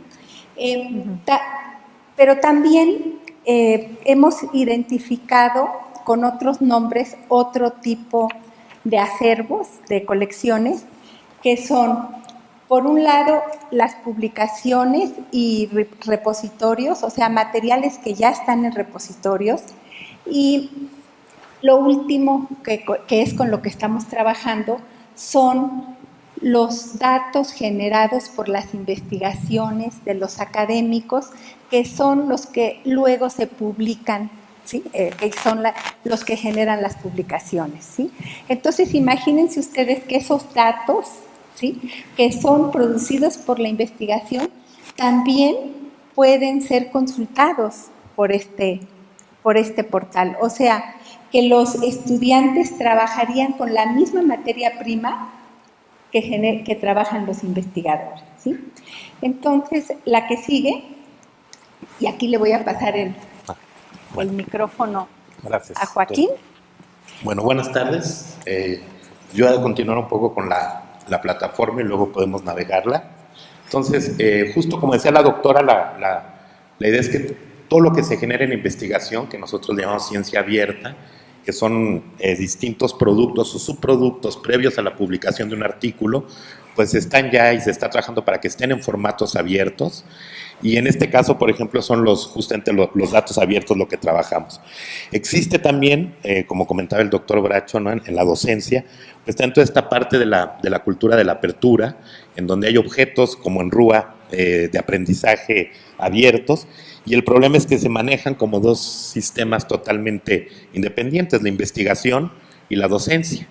Pero también hemos identificado con otros nombres otro tipo de acervos, de colecciones, que son, por un lado, las publicaciones y repositorios, o sea, materiales que ya están en repositorios, y lo último que es con lo que estamos trabajando son los datos generados por las investigaciones de los académicos, que son los que luego se publican, ¿sí? Que son los que generan las publicaciones, ¿sí? Entonces, imagínense ustedes que esos datos, ¿sí?, que son producidos por la investigación, también pueden ser consultados por este portal. O sea, que los estudiantes trabajarían con la misma materia prima que trabajan los investigadores, ¿sí? Entonces, la que sigue, y aquí le voy a pasar el micrófono. Gracias, a Joaquín. Bueno, buenas tardes. Yo voy a continuar un poco con la plataforma y luego podemos navegarla. Entonces, justo como decía la doctora, la idea es que todo lo que se genera en investigación, que nosotros llamamos ciencia abierta, que son distintos productos o subproductos previos a la publicación de un artículo, pues están ya y se está trabajando para que estén en formatos abiertos. Y en este caso, por ejemplo, son justamente los datos abiertos lo que trabajamos. Existe también, como comentaba el doctor Bracho, ¿no?, en la docencia, pues está en toda esta parte de la cultura de la apertura, en donde hay objetos como en RUA de aprendizaje abiertos, y el problema es que se manejan como dos sistemas totalmente independientes, la investigación y la docencia.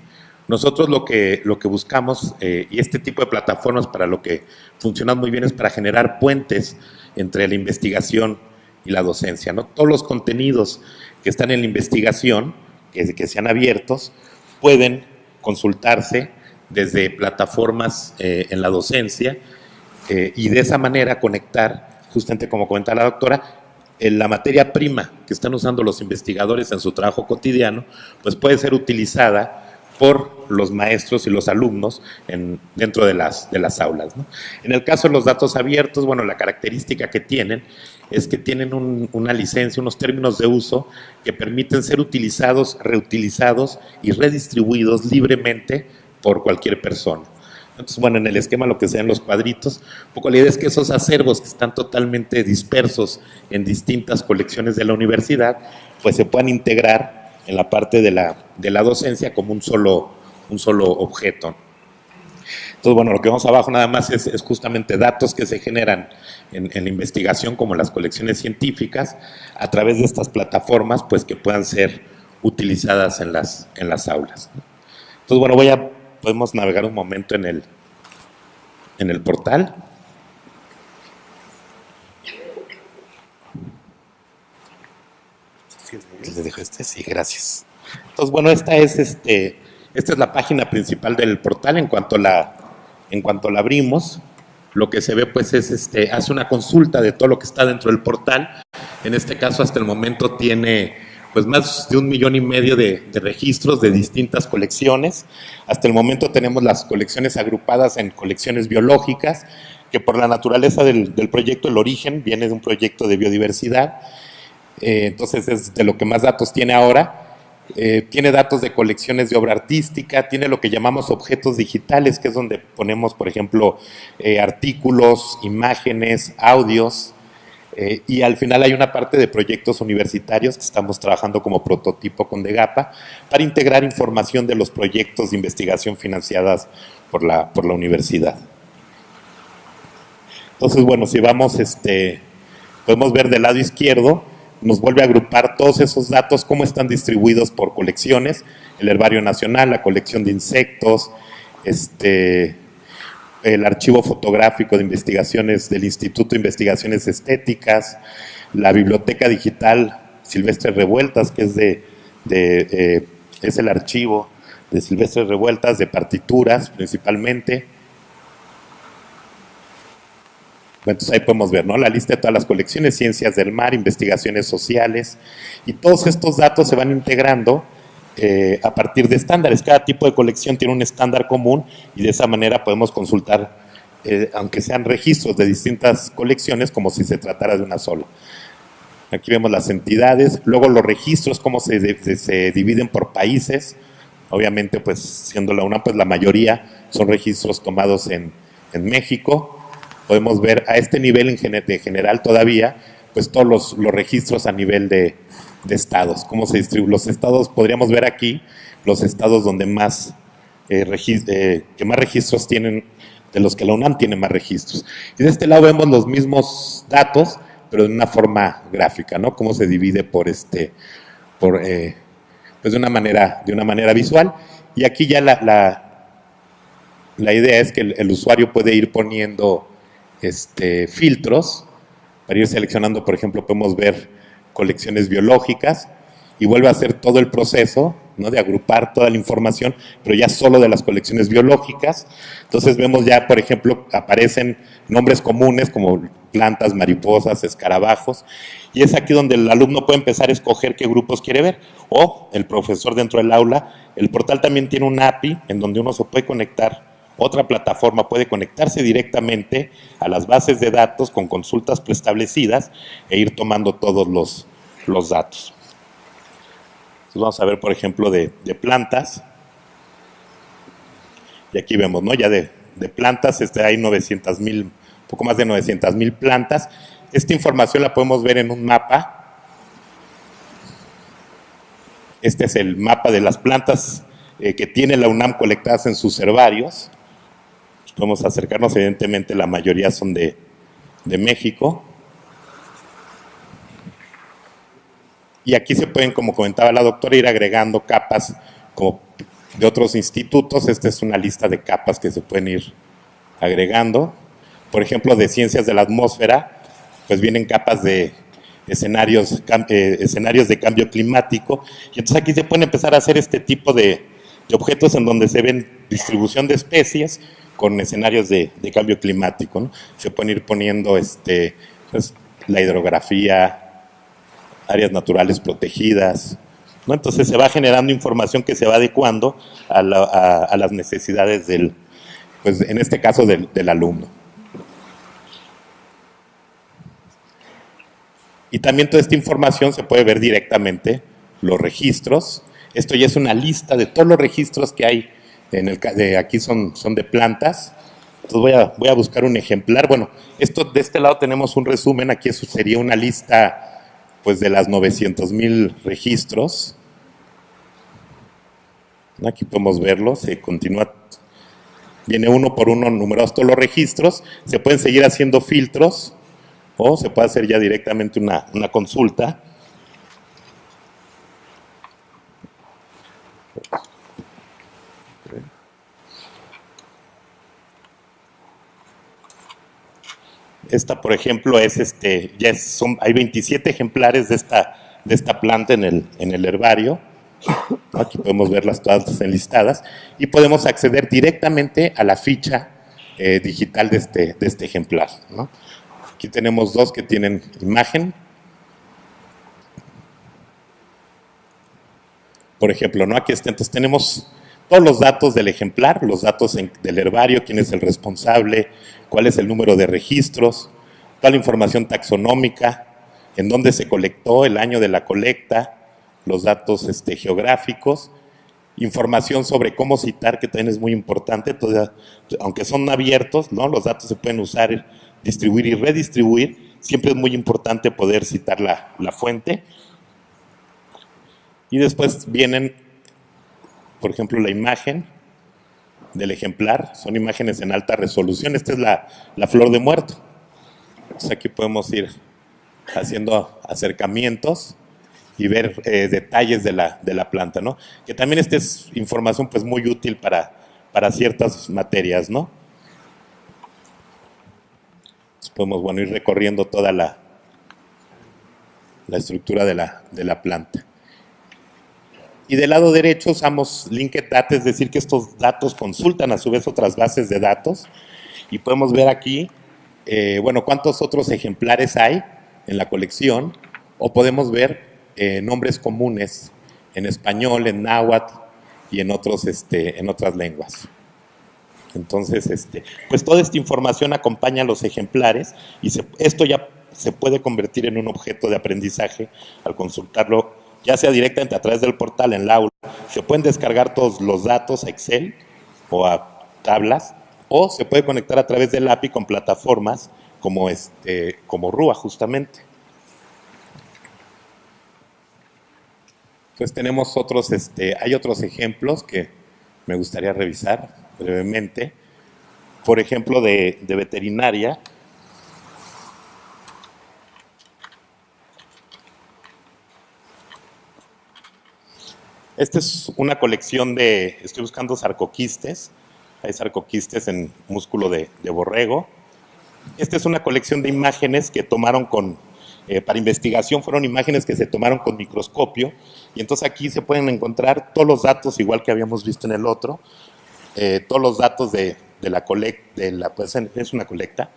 Nosotros lo que buscamos, y este tipo de plataformas para lo que funcionan muy bien, es para generar puentes entre la investigación y la docencia, ¿no? Todos los contenidos que están en la investigación, que sean abiertos, pueden consultarse desde plataformas en la docencia, y de esa manera conectar, justamente como comentaba la doctora, la materia prima que están usando los investigadores en su trabajo cotidiano, pues puede ser utilizada por los maestros y los alumnos dentro de las aulas, ¿no? En el caso de los datos abiertos, bueno, la característica que tienen es que tienen una licencia, unos términos de uso que permiten ser utilizados, reutilizados y redistribuidos libremente por cualquier persona. Entonces, bueno, en el esquema lo que sean los cuadritos, un poco la idea es que esos acervos que están totalmente dispersos en distintas colecciones de la universidad, pues se puedan integrar en la parte de la docencia como un solo objeto. Entonces, bueno, lo que vemos abajo nada más es justamente datos que se generan en la investigación, como las colecciones científicas, a través de estas plataformas, pues que puedan ser utilizadas en las aulas. Entonces, bueno, podemos navegar un momento en el portal. ¿Les dejo este? Sí, gracias. Entonces, bueno, esta es la página principal del portal. En cuanto la abrimos, lo que se ve pues es hace una consulta de todo lo que está dentro del portal. En este caso, hasta el momento tiene pues más de 1,5 millones de registros de distintas colecciones. Hasta el momento tenemos las colecciones agrupadas en colecciones biológicas, que por la naturaleza del proyecto, el origen viene de un proyecto de biodiversidad, entonces es de lo que más datos tiene ahora. Tiene datos de colecciones de obra artística, tiene lo que llamamos objetos digitales, que es donde ponemos, por ejemplo, artículos, imágenes, audios, y al final hay una parte de proyectos universitarios que estamos trabajando como prototipo con DEGAPA para integrar información de los proyectos de investigación financiadas por la universidad. Entonces, bueno, si vamos, podemos ver del lado izquierdo, nos vuelve a agrupar todos esos datos, cómo están distribuidos por colecciones, el Herbario Nacional, la colección de insectos, el archivo fotográfico de investigaciones del Instituto de Investigaciones Estéticas, la Biblioteca Digital Silvestre Revueltas, que es el archivo de Silvestre Revueltas, de partituras principalmente. Entonces ahí podemos ver, ¿no?, la lista de todas las colecciones, ciencias del mar, investigaciones sociales, y todos estos datos se van integrando a partir de estándares. Cada tipo de colección tiene un estándar común y de esa manera podemos consultar, aunque sean registros de distintas colecciones, como si se tratara de una sola. Aquí vemos las entidades, luego los registros, cómo se dividen por países. Obviamente, pues siendo la UNAM, pues la mayoría son registros tomados en México. Podemos ver a este nivel de general todavía, pues todos los registros a nivel de estados, cómo se distribuyen los estados. Podríamos ver aquí los estados donde más que más registros tienen, de los que la UNAM tiene más registros. Y de este lado vemos los mismos datos, pero de una forma gráfica, ¿no? Cómo se divide pues de una manera visual. Y aquí ya la idea es que el usuario puede ir poniendo filtros para ir seleccionando. Por ejemplo, podemos ver colecciones biológicas y vuelve a hacer todo el proceso, ¿no?, de agrupar toda la información, pero ya solo de las colecciones biológicas. Entonces vemos ya, por ejemplo, aparecen nombres comunes como plantas, mariposas, escarabajos, y es aquí donde el alumno puede empezar a escoger qué grupos quiere ver, o el profesor dentro del aula. El portal también tiene un API en donde uno se puede conectar. Otra plataforma puede conectarse directamente a las bases de datos con consultas preestablecidas e ir tomando todos los datos. Entonces vamos a ver, por ejemplo, de plantas. Y aquí vemos, ¿no?, ya de plantas hay 900,000, poco más de 900,000 plantas. Esta información la podemos ver en un mapa. Este es el mapa de las plantas que tiene la UNAM colectadas en sus herbarios. Podemos acercarnos, evidentemente la mayoría son de México. Y aquí se pueden, como comentaba la doctora, ir agregando capas como de otros institutos. Esta es una lista de capas que se pueden ir agregando. Por ejemplo, de ciencias de la atmósfera, pues vienen capas de escenarios de cambio climático. Y entonces aquí se pueden empezar a hacer este tipo de objetos en donde se ven distribución de especies con escenarios de cambio climático, ¿no? Se pueden ir poniendo pues, la hidrografía, áreas naturales protegidas, ¿no? Entonces se va generando información que se va adecuando a las necesidades pues en este caso del alumno. Y también toda esta información se puede ver directamente, los registros. Esto ya es una lista de todos los registros que hay. Aquí son de plantas. Entonces voy a buscar un ejemplar. Bueno, de este lado tenemos un resumen. Aquí eso sería una lista, pues, de las 900,000 registros. Aquí podemos verlo. Se continúa. Viene uno por uno numerados todos los registros. Se pueden seguir haciendo filtros o se puede hacer ya directamente una consulta. Esta, por ejemplo, es hay 27 ejemplares de esta planta en el herbario. Aquí podemos verlas todas enlistadas y podemos acceder directamente a la ficha digital de este ejemplar, ¿no? Aquí tenemos dos que tienen imagen. por ejemplo, ¿no? Aquí está, entonces tenemos todos los datos del ejemplar, los datos del herbario, quién es el responsable, cuál es el número de registros, toda la información taxonómica, en dónde se colectó, el año de la colecta, los datos geográficos, información sobre cómo citar, que también es muy importante. Entonces, aunque son abiertos, ¿no? Los datos se pueden usar, distribuir y redistribuir, siempre es muy importante poder citar la fuente. Y después vienen, por ejemplo, la imagen del ejemplar, son imágenes en alta resolución. Esta es la flor de muerto. Entonces aquí podemos ir haciendo acercamientos y ver detalles de la planta, ¿no? Que también esta es información pues muy útil para ciertas materias, ¿no? Entonces podemos, bueno, ir recorriendo toda la estructura de la planta. Y del lado derecho usamos linked data, es decir, que estos datos consultan a su vez otras bases de datos y podemos ver aquí, bueno, cuántos otros ejemplares hay en la colección, o podemos ver nombres comunes en español, en náhuatl y en otras lenguas. Entonces, pues toda esta información acompaña a los ejemplares y esto ya se puede convertir en un objeto de aprendizaje al consultarlo, ya sea directamente a través del portal en la aula. Se pueden descargar todos los datos a Excel o a tablas, o se puede conectar a través del API con plataformas como Rua, justamente. Entonces tenemos hay otros ejemplos que me gustaría revisar brevemente. Por ejemplo, de veterinaria. Esta es una colección estoy buscando sarcoquistes. Hay sarcoquistes en músculo de borrego. Esta es una colección de imágenes que tomaron para investigación, fueron imágenes que se tomaron con microscopio, y entonces aquí se pueden encontrar todos los datos, igual que habíamos visto en el otro, todos los datos de la colecta, pues es una colecta.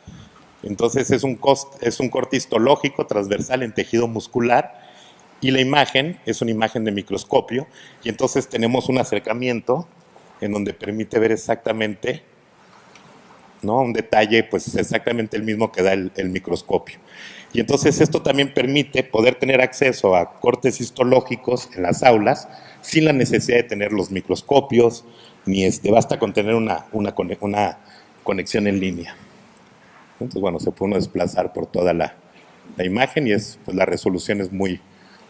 Entonces es un corte histológico transversal en tejido muscular, y la imagen es una imagen de microscopio, y entonces tenemos un acercamiento en donde permite ver exactamente, ¿no? Un detalle pues exactamente el mismo que da el microscopio. Y entonces esto también permite poder tener acceso a cortes histológicos en las aulas sin la necesidad de tener los microscopios, ni basta con tener una conexión en línea. Entonces, bueno, se puede uno desplazar por toda la imagen y pues la resolución es muy,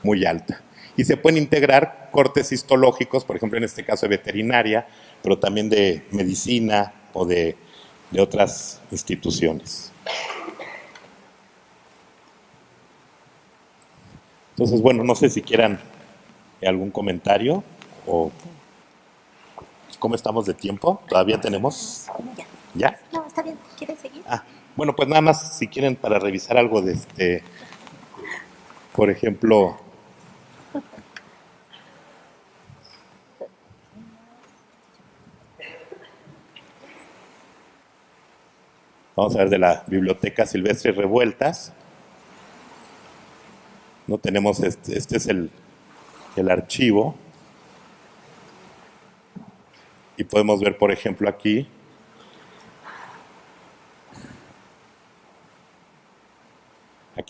muy alta. Y se pueden integrar cortes histológicos, por ejemplo, en este caso de veterinaria, pero también de medicina o de otras instituciones. Entonces, bueno, no sé si quieran algún comentario o cómo estamos de tiempo. ¿Todavía tenemos? ¿Ya? No, está bien. ¿Quieres seguir? Bueno, pues nada más si quieren para revisar algo de por ejemplo, vamos a ver de la Biblioteca Silvestre Revueltas. No tenemos este es el archivo, y podemos ver, por ejemplo, aquí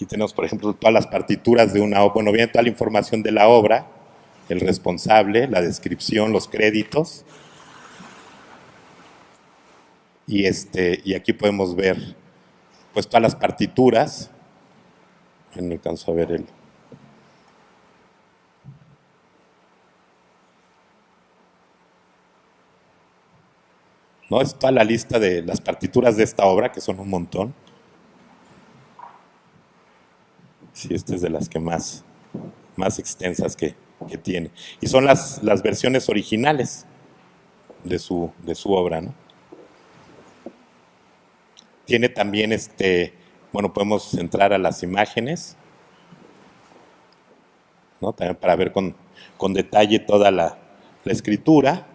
tenemos, por ejemplo, todas las partituras de una obra. Bueno, viene toda la información de la obra, el responsable, la descripción, los créditos, y aquí podemos ver pues todas las partituras. No alcanzo a ver ¿no? Es toda la lista de las partituras de esta obra, que son un montón. Sí, esta es de las que más extensas que tiene. Y son las versiones originales de su obra, ¿no? Tiene también, bueno, podemos entrar a las imágenes, ¿no? También para ver con detalle toda la escritura.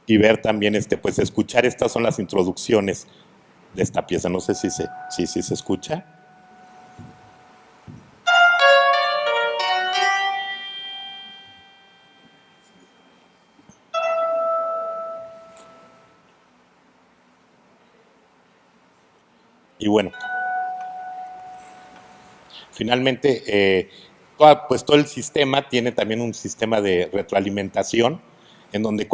Y ver también, pues escuchar, estas son las introducciones de esta pieza. No sé si se escucha. Y bueno, finalmente, todo el sistema tiene también un sistema de retroalimentación en donde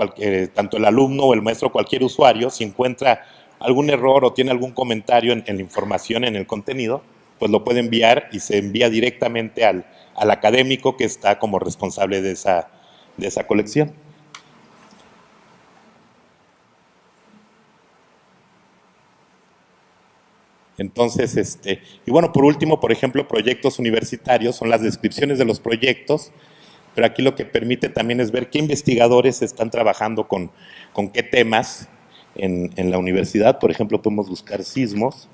tanto el alumno o el maestro o cualquier usuario, si encuentra algún error o tiene algún comentario en la información, en el contenido, pues lo puede enviar y se envía directamente al académico que está como responsable de esa colección. Entonces, y bueno, por último, por ejemplo, proyectos universitarios son las descripciones de los proyectos, pero aquí lo que permite también es ver qué investigadores están trabajando con qué temas en la universidad. Por ejemplo, podemos buscar sismos.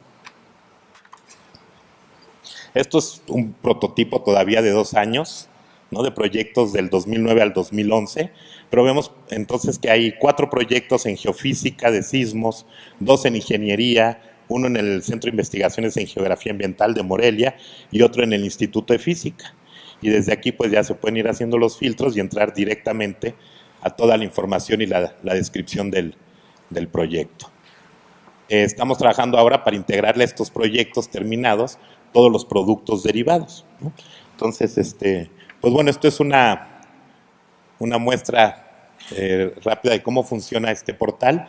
Esto es un prototipo todavía de 2 años, ¿no? De proyectos del 2009 al 2011, pero vemos entonces que hay 4 proyectos en geofísica de sismos, 2 en ingeniería, uno en el Centro de Investigaciones en Geografía Ambiental de Morelia y otro en el Instituto de Física. Y desde aquí pues ya se pueden ir haciendo los filtros y entrar directamente a toda la información y la descripción del proyecto. Estamos trabajando ahora para integrarle a estos proyectos terminados todos los productos derivados, ¿no? Entonces, pues bueno, esto es una muestra rápida de cómo funciona este portal,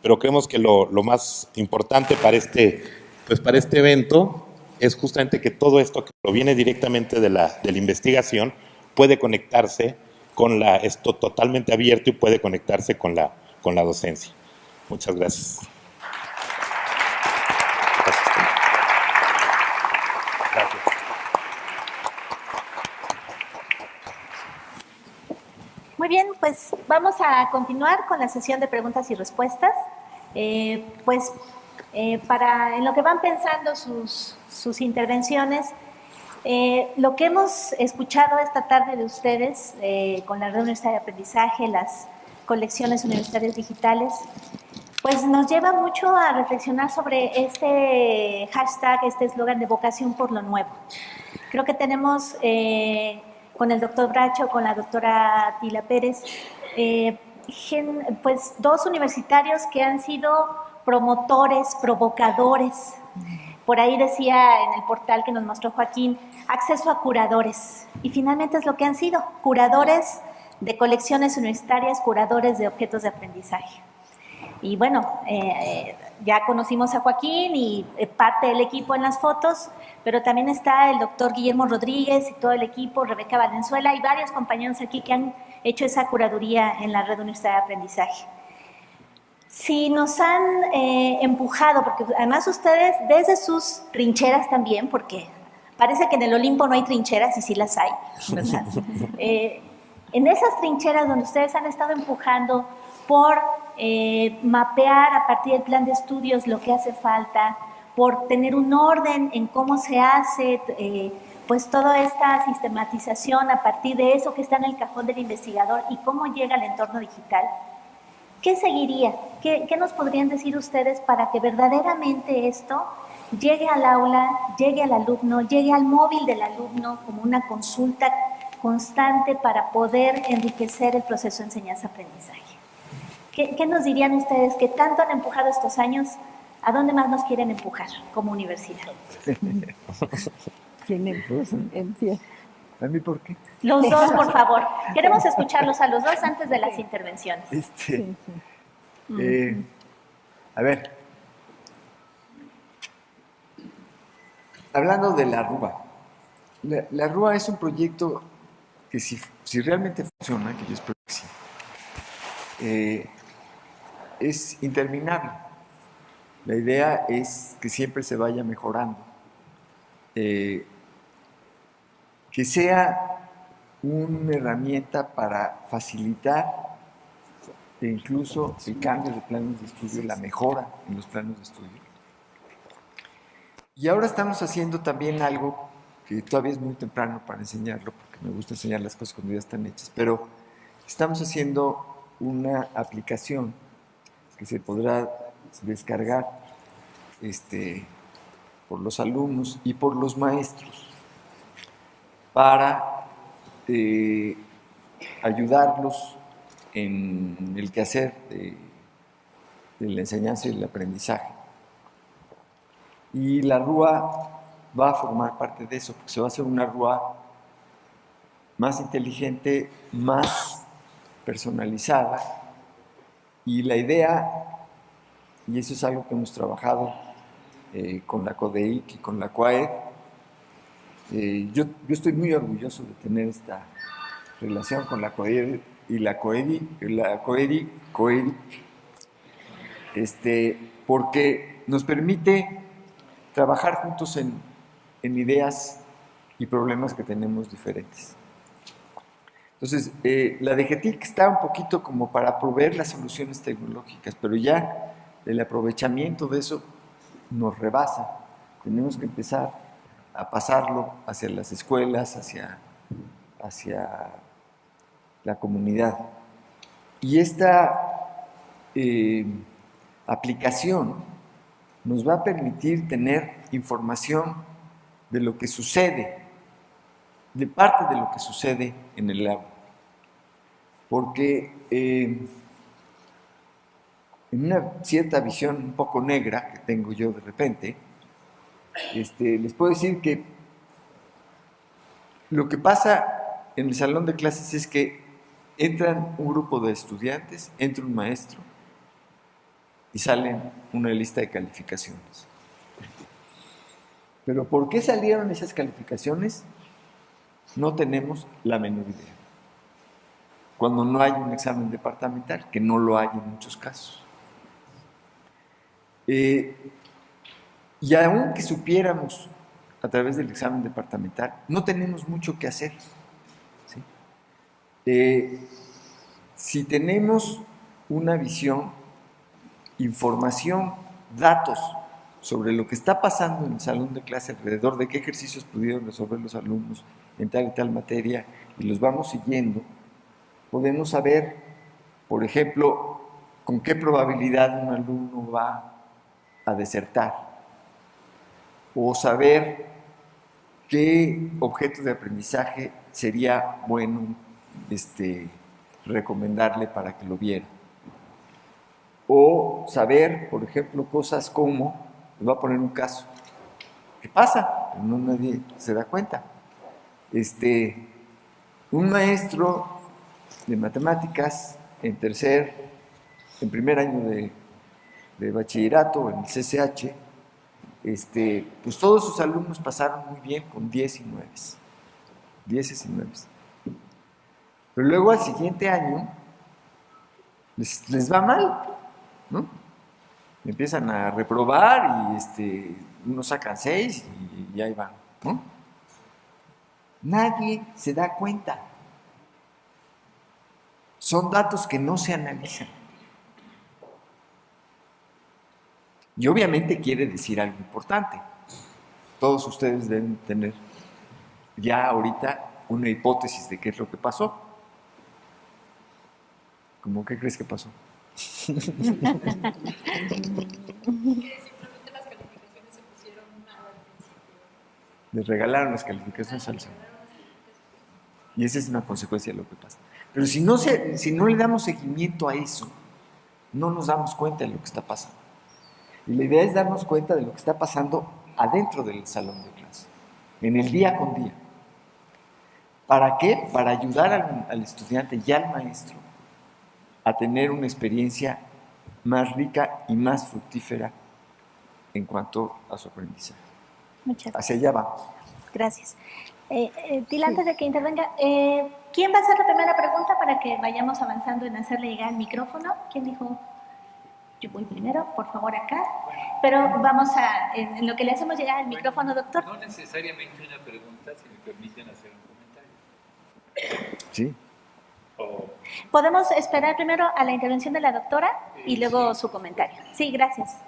pero creemos que lo más importante para este evento es justamente que todo esto que proviene directamente de la investigación puede conectarse esto totalmente abierto y puede conectarse con la docencia. Muchas gracias. Muy bien, pues vamos a continuar con la sesión de preguntas y respuestas. En lo que van pensando sus intervenciones, lo que hemos escuchado esta tarde de ustedes con la Red Universitaria de Aprendizaje, las colecciones universitarias digitales, pues nos lleva mucho a reflexionar sobre este hashtag, este eslogan de vocación por lo nuevo. Creo que tenemos con el doctor Bracho, con la doctora Tila Pérez, pues 2 universitarios que han sido promotores, provocadores. Por ahí decía en el portal que nos mostró Joaquín, acceso a curadores. Y finalmente es lo que han sido, curadores de colecciones universitarias, curadores de objetos de aprendizaje. Y bueno, ya conocimos a Joaquín y parte del equipo en las fotos, pero también está el doctor Guillermo Rodríguez y todo el equipo, Rebeca Valenzuela y varios compañeros aquí que han hecho esa curaduría en la Red Universitaria de Aprendizaje. Si nos han empujado, porque además ustedes desde sus trincheras también, porque parece que en el Olimpo no hay trincheras y sí las hay, ¿verdad? En esas trincheras donde ustedes han estado empujando por mapear a partir del plan de estudios lo que hace falta, por tener un orden en cómo se hace pues toda esta sistematización a partir de eso que está en el cajón del investigador y cómo llega al entorno digital. ¿Qué seguiría? ¿Qué nos podrían decir ustedes para que verdaderamente esto llegue al aula, llegue al alumno, llegue al móvil del alumno como una consulta constante para poder enriquecer el proceso de enseñanza-aprendizaje? ¿Qué nos dirían ustedes que tanto han empujado estos años? ¿A dónde más nos quieren empujar como universidad? ¿Quién empieza? ¿A mí por qué? Los dos, por favor. Queremos escucharlos a los dos antes de las intervenciones. A ver, hablando de la RUA. La RUA es un proyecto que si realmente funciona, que yo espero que sí, es interminable. La idea es que siempre se vaya mejorando. Que sea una herramienta para facilitar incluso el cambio de planos de estudio, la mejora en los planos de estudio. Y ahora estamos haciendo también algo que todavía es muy temprano para enseñarlo, porque me gusta enseñar las cosas cuando ya están hechas, pero estamos haciendo una aplicación que se podrá descargar por los alumnos y por los maestros para ayudarlos en el quehacer de la enseñanza y el aprendizaje. Y la RUA va a formar parte de eso, porque se va a hacer una RUA más inteligente, más personalizada. Y la idea, y eso es algo que hemos trabajado con la CODEIC y con la COAED, yo estoy muy orgulloso de tener esta relación con la COED y la COEDIC, porque nos permite trabajar juntos en ideas y problemas que tenemos diferentes. Entonces, la DGTIC está un poquito como para proveer las soluciones tecnológicas, pero ya el aprovechamiento de eso nos rebasa. Tenemos que empezar a pasarlo hacia las escuelas, hacia la comunidad. Y esta aplicación nos va a permitir tener información de lo que sucede, de parte de lo que sucede en el agua. Porque en una cierta visión un poco negra que tengo yo de repente, les puedo decir que lo que pasa en el salón de clases es que entran un grupo de estudiantes, entra un maestro y salen una lista de calificaciones. Pero ¿por qué salieron esas calificaciones? No tenemos la menor idea. Cuando no hay un examen departamental, que no lo hay en muchos casos. Y aunque supiéramos a través del examen departamental, no tenemos mucho que hacer. ¿Sí? Si tenemos una visión, información, datos sobre lo que está pasando en el salón de clase, alrededor de qué ejercicios pudieron resolver los alumnos en tal y tal materia, y los vamos siguiendo, podemos saber, por ejemplo, con qué probabilidad un alumno va a desertar, o saber qué objeto de aprendizaje sería bueno recomendarle para que lo viera. O saber, por ejemplo, cosas como, les voy a poner un caso, ¿qué pasa? Pero no nadie se da cuenta. Un maestro de matemáticas en primer año de bachillerato en el CCH, pues todos sus alumnos pasaron muy bien con 10 y 9. 10 y 9. Pero luego al siguiente año les va mal, ¿no? Empiezan a reprobar y unos sacan 6 y ahí van, ¿no? Nadie se da cuenta. Son datos que no se analizan. Y obviamente quiere decir algo importante. Todos ustedes deben tener ya ahorita una hipótesis de qué es lo que pasó. ¿Cómo qué crees que pasó? Les regalaron las calificaciones al salón. Y esa es una consecuencia de lo que pasa. Pero si no le damos seguimiento a eso, no nos damos cuenta de lo que está pasando. Y la idea es darnos cuenta de lo que está pasando adentro del salón de clase, en el día con día. ¿Para qué? Para ayudar al estudiante y al maestro a tener una experiencia más rica y más fructífera en cuanto a su aprendizaje. Muchas gracias. Hacia allá vamos. Gracias. Dila, antes de que intervenga, ¿quién va a hacer la primera pregunta para que vayamos avanzando en hacerle llegar el micrófono? ¿Quién dijo? Yo voy primero, por favor, acá. Pero vamos en lo que le hacemos llegar el micrófono, doctor. No necesariamente una pregunta, si me permiten hacer un comentario. Sí. Podemos esperar primero a la intervención de la doctora y luego su comentario. Sí, gracias.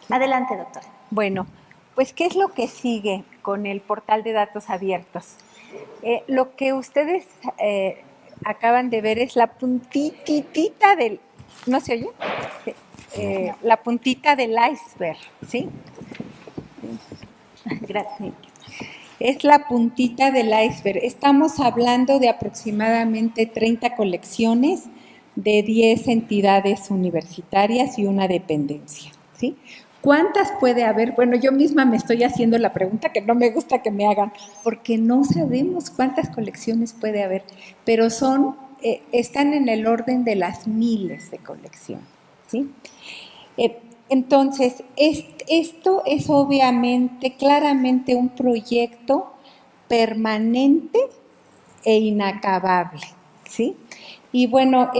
Adelante, doctora. Bueno, pues, ¿qué es lo que sigue con el portal de datos abiertos? Lo que ustedes acaban de ver es la puntitita del... ¿No se oye? La puntita del iceberg, ¿sí? Gracias. Es la puntita del iceberg. Estamos hablando de aproximadamente 30 colecciones de 10 entidades universitarias y una dependencia, ¿sí? ¿Cuántas puede haber? Bueno, yo misma me estoy haciendo la pregunta que no me gusta que me hagan, porque no sabemos cuántas colecciones puede haber, pero están en el orden de las miles de colecciones, ¿sí? Entonces, esto es obviamente, claramente un proyecto permanente e inacabable, ¿sí? Y bueno,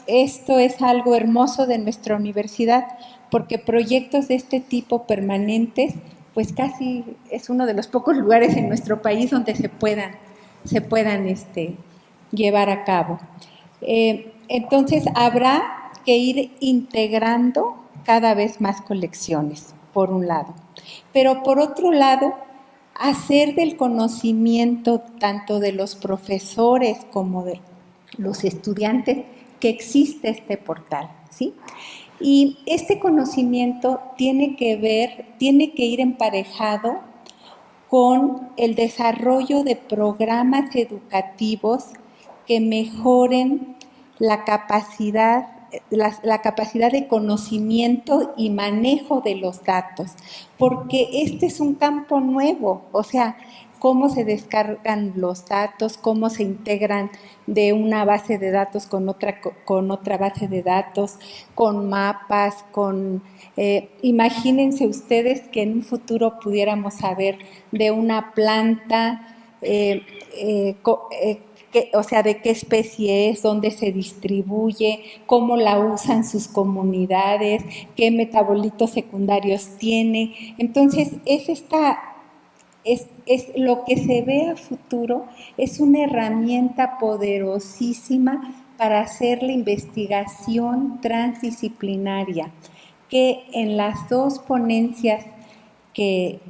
esto es algo hermoso de nuestra universidad, porque proyectos de este tipo permanentes, pues casi es uno de los pocos lugares en nuestro país donde se puedan llevar a cabo. Entonces, habrá que ir integrando cada vez más colecciones, por un lado. Pero por otro lado, hacer del conocimiento tanto de los profesores como de los estudiantes que existe este portal, ¿sí? Y este conocimiento tiene que ir emparejado con el desarrollo de programas educativos que mejoren la capacidad de conocimiento y manejo de los datos, porque este es un campo nuevo, o sea, cómo se descargan los datos, cómo se integran de una base de datos con otra base de datos, con mapas, imagínense ustedes que en un futuro pudiéramos saber de una planta, o sea, de qué especie es, dónde se distribuye, cómo la usan sus comunidades, qué metabolitos secundarios tiene. Entonces, es lo que se ve a futuro, es una herramienta poderosísima para hacer la investigación transdisciplinaria, que en las dos ponencias que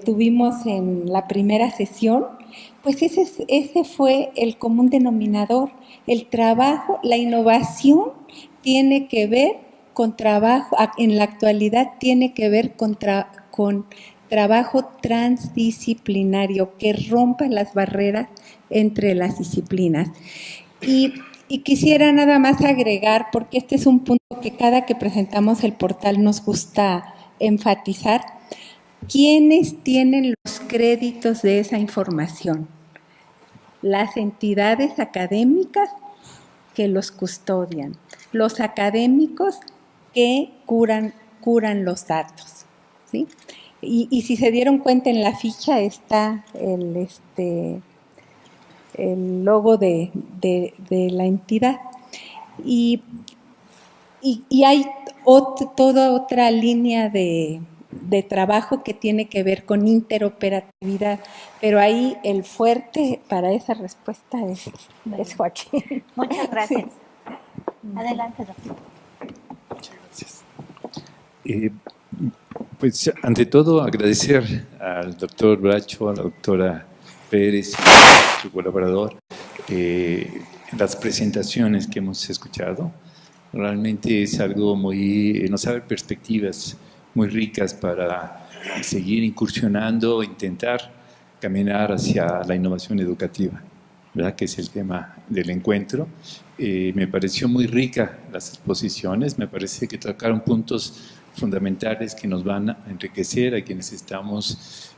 tuvimos en la primera sesión, pues ese fue el común denominador. El trabajo, la innovación tiene que ver con trabajo, en la actualidad tiene que ver con trabajo transdisciplinario que rompa las barreras entre las disciplinas. Y quisiera nada más agregar, porque este es un punto que cada que presentamos el portal nos gusta enfatizar, ¿quiénes tienen los créditos de esa información? Las entidades académicas que los custodian, los académicos que curan los datos, ¿sí? Y si se dieron cuenta, en la ficha está el logo de la entidad. Y hay toda otra línea de trabajo que tiene que ver con interoperatividad, pero ahí el fuerte para esa respuesta es Joaquín. Muchas gracias. Sí. Adelante, doctor. Muchas gracias. Pues ante todo agradecer al doctor Bracho, a la doctora Pérez y a su colaborador las presentaciones que hemos escuchado. Realmente es algo nos abre perspectivas muy ricas para seguir incursionando, intentar caminar hacia la innovación educativa, ¿verdad? Que es el tema del encuentro. Me pareció muy rica las exposiciones, me parece que tocaron puntos fundamentales que nos van a enriquecer a quienes estamos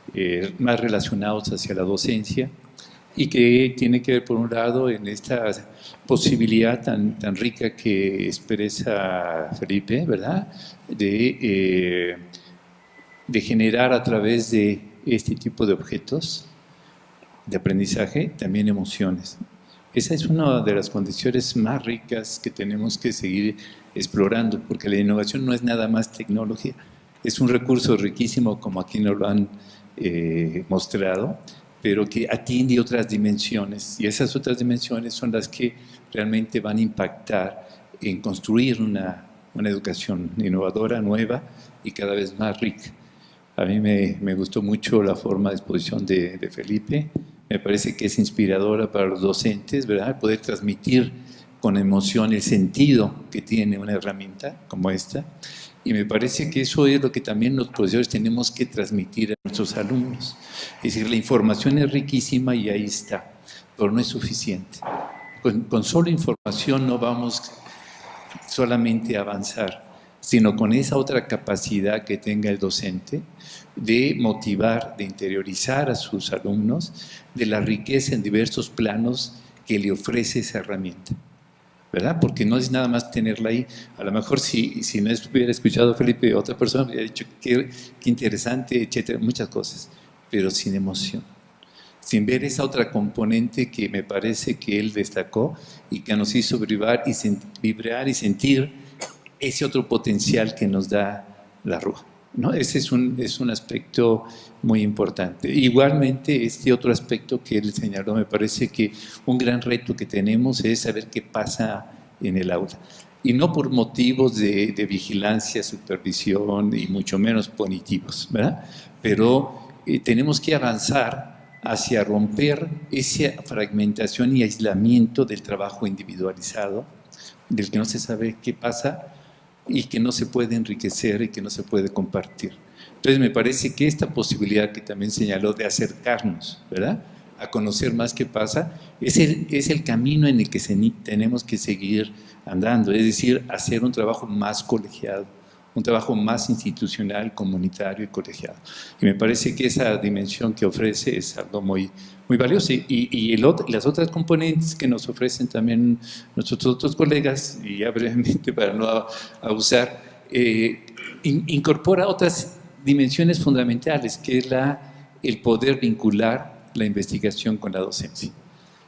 más relacionados hacia la docencia y que tiene que ver, por un lado, en esta posibilidad tan rica que expresa Felipe, ¿verdad?, de generar a través de este tipo de objetos de aprendizaje también emociones. Esa es una de las condiciones más ricas que tenemos que seguir explorando, porque la innovación no es nada más tecnología, es un recurso riquísimo, como aquí nos lo han mostrado, pero que atiende otras dimensiones, y esas otras dimensiones son las que realmente van a impactar en construir una educación innovadora, nueva y cada vez más rica. A mí me gustó mucho la forma de exposición de Felipe, me parece que es inspiradora para los docentes, ¿verdad?, poder transmitir con emoción el sentido que tiene una herramienta como esta, y me parece que eso es lo que también los profesores tenemos que transmitir a nuestros alumnos. Es decir, la información es riquísima y ahí está, pero no es suficiente. Con solo información no vamos solamente a avanzar. sino con esa otra capacidad que tenga el docente de motivar, de interiorizar a sus alumnos de la riqueza en diversos planos que le ofrece esa herramienta, ¿verdad? Porque no es nada más tenerla ahí. A lo mejor si no hubiera escuchado a Felipe, otra persona me hubiera dicho qué interesante, etcétera, muchas cosas, pero sin emoción, sin ver esa otra componente que me parece que él destacó y que nos hizo vibrar y sentir ese otro potencial que nos da la Rúa, ¿no? Ese es un aspecto muy importante. Igualmente, este otro aspecto que él señaló, me parece que un gran reto que tenemos es saber qué pasa en el aula. Y no por motivos de vigilancia, supervisión y mucho menos punitivos, ¿verdad? Pero tenemos que avanzar hacia romper esa fragmentación y aislamiento del trabajo individualizado, del que no se sabe qué pasa y que no se puede enriquecer y que no se puede compartir. Entonces me parece que esta posibilidad que también señaló de acercarnos, ¿verdad?, a conocer más qué pasa, es el camino en el que tenemos que seguir andando, es decir, hacer un trabajo más colegiado, un trabajo más institucional, comunitario y colegiado. Y me parece que esa dimensión que ofrece es algo muy, muy valioso. Y las otras componentes que nos ofrecen también nuestros otros colegas, y ya brevemente para no abusar, incorpora otras dimensiones fundamentales, que es el poder vincular la investigación con la docencia.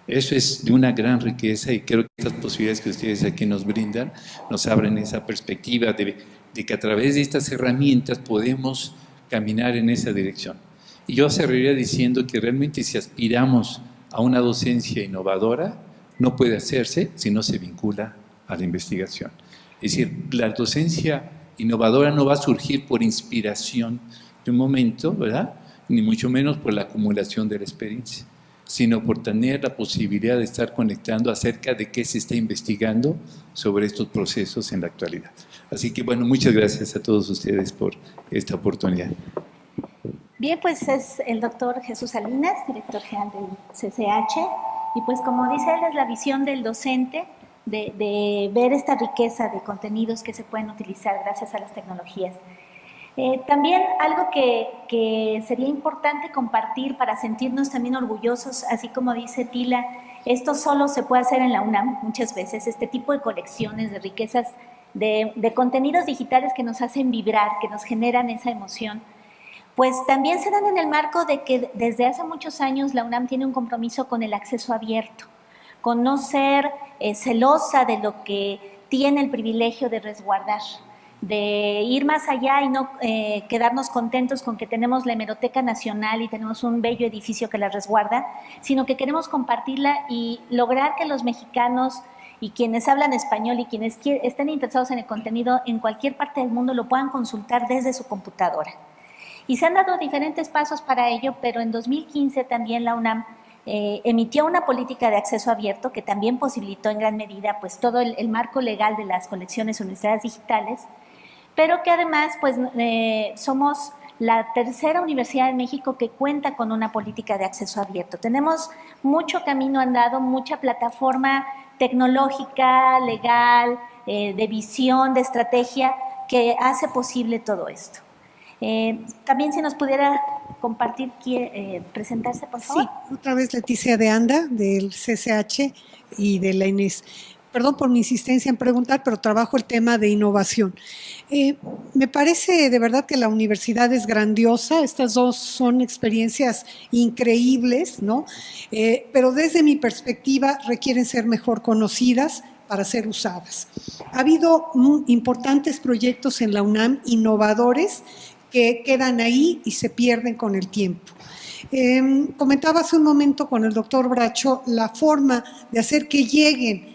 Eso es de una gran riqueza y creo que estas posibilidades que ustedes aquí nos brindan nos abren esa perspectiva de que a través de estas herramientas podemos caminar en esa dirección. Y yo cerraría diciendo que realmente si aspiramos a una docencia innovadora, no puede hacerse si no se vincula a la investigación. Es decir, la docencia innovadora no va a surgir por inspiración de un momento, ¿verdad?, ni mucho menos por la acumulación de la experiencia, sino por tener la posibilidad de estar conectando acerca de qué se está investigando sobre estos procesos en la actualidad. Así que, bueno, muchas gracias a todos ustedes por esta oportunidad. Bien, pues es el doctor Jesús Salinas, director general del CCH, y pues como dice él, es la visión del docente de ver esta riqueza de contenidos que se pueden utilizar gracias a las tecnologías. También algo que sería importante compartir para sentirnos también orgullosos, así como dice Tila, esto solo se puede hacer en la UNAM muchas veces, este tipo de colecciones de riquezas de contenidos digitales que nos hacen vibrar, que nos generan esa emoción, pues también se dan en el marco de que desde hace muchos años la UNAM tiene un compromiso con el acceso abierto, con no ser celosa de lo que tiene el privilegio de resguardar, de ir más allá y no quedarnos contentos con que tenemos la Hemeroteca Nacional y tenemos un bello edificio que la resguarda, sino que queremos compartirla y lograr que los mexicanos y quienes hablan español y quienes estén interesados en el contenido en cualquier parte del mundo lo puedan consultar desde su computadora. Y se han dado diferentes pasos para ello, pero en 2015 también la UNAM emitió una política de acceso abierto que también posibilitó en gran medida pues todo el marco legal de las colecciones universitarias digitales, pero que además pues somos la tercera universidad en México que cuenta con una política de acceso abierto. Tenemos mucho camino andado, mucha plataforma tecnológica, legal, de visión, de estrategia que hace posible todo esto. También si nos pudiera compartir, presentarse por favor. Sí, otra vez Leticia de Anda del CCH y de la Inés. Perdón por mi insistencia en preguntar, pero trabajo el tema de innovación. Me parece de verdad que la universidad es grandiosa, estas dos son experiencias increíbles, ¿no? Pero desde mi perspectiva requieren ser mejor conocidas para ser usadas. Ha habido importantes proyectos en la UNAM, innovadores, que quedan ahí y se pierden con el tiempo. Comentaba hace un momento con el doctor Bracho la forma de hacer que lleguen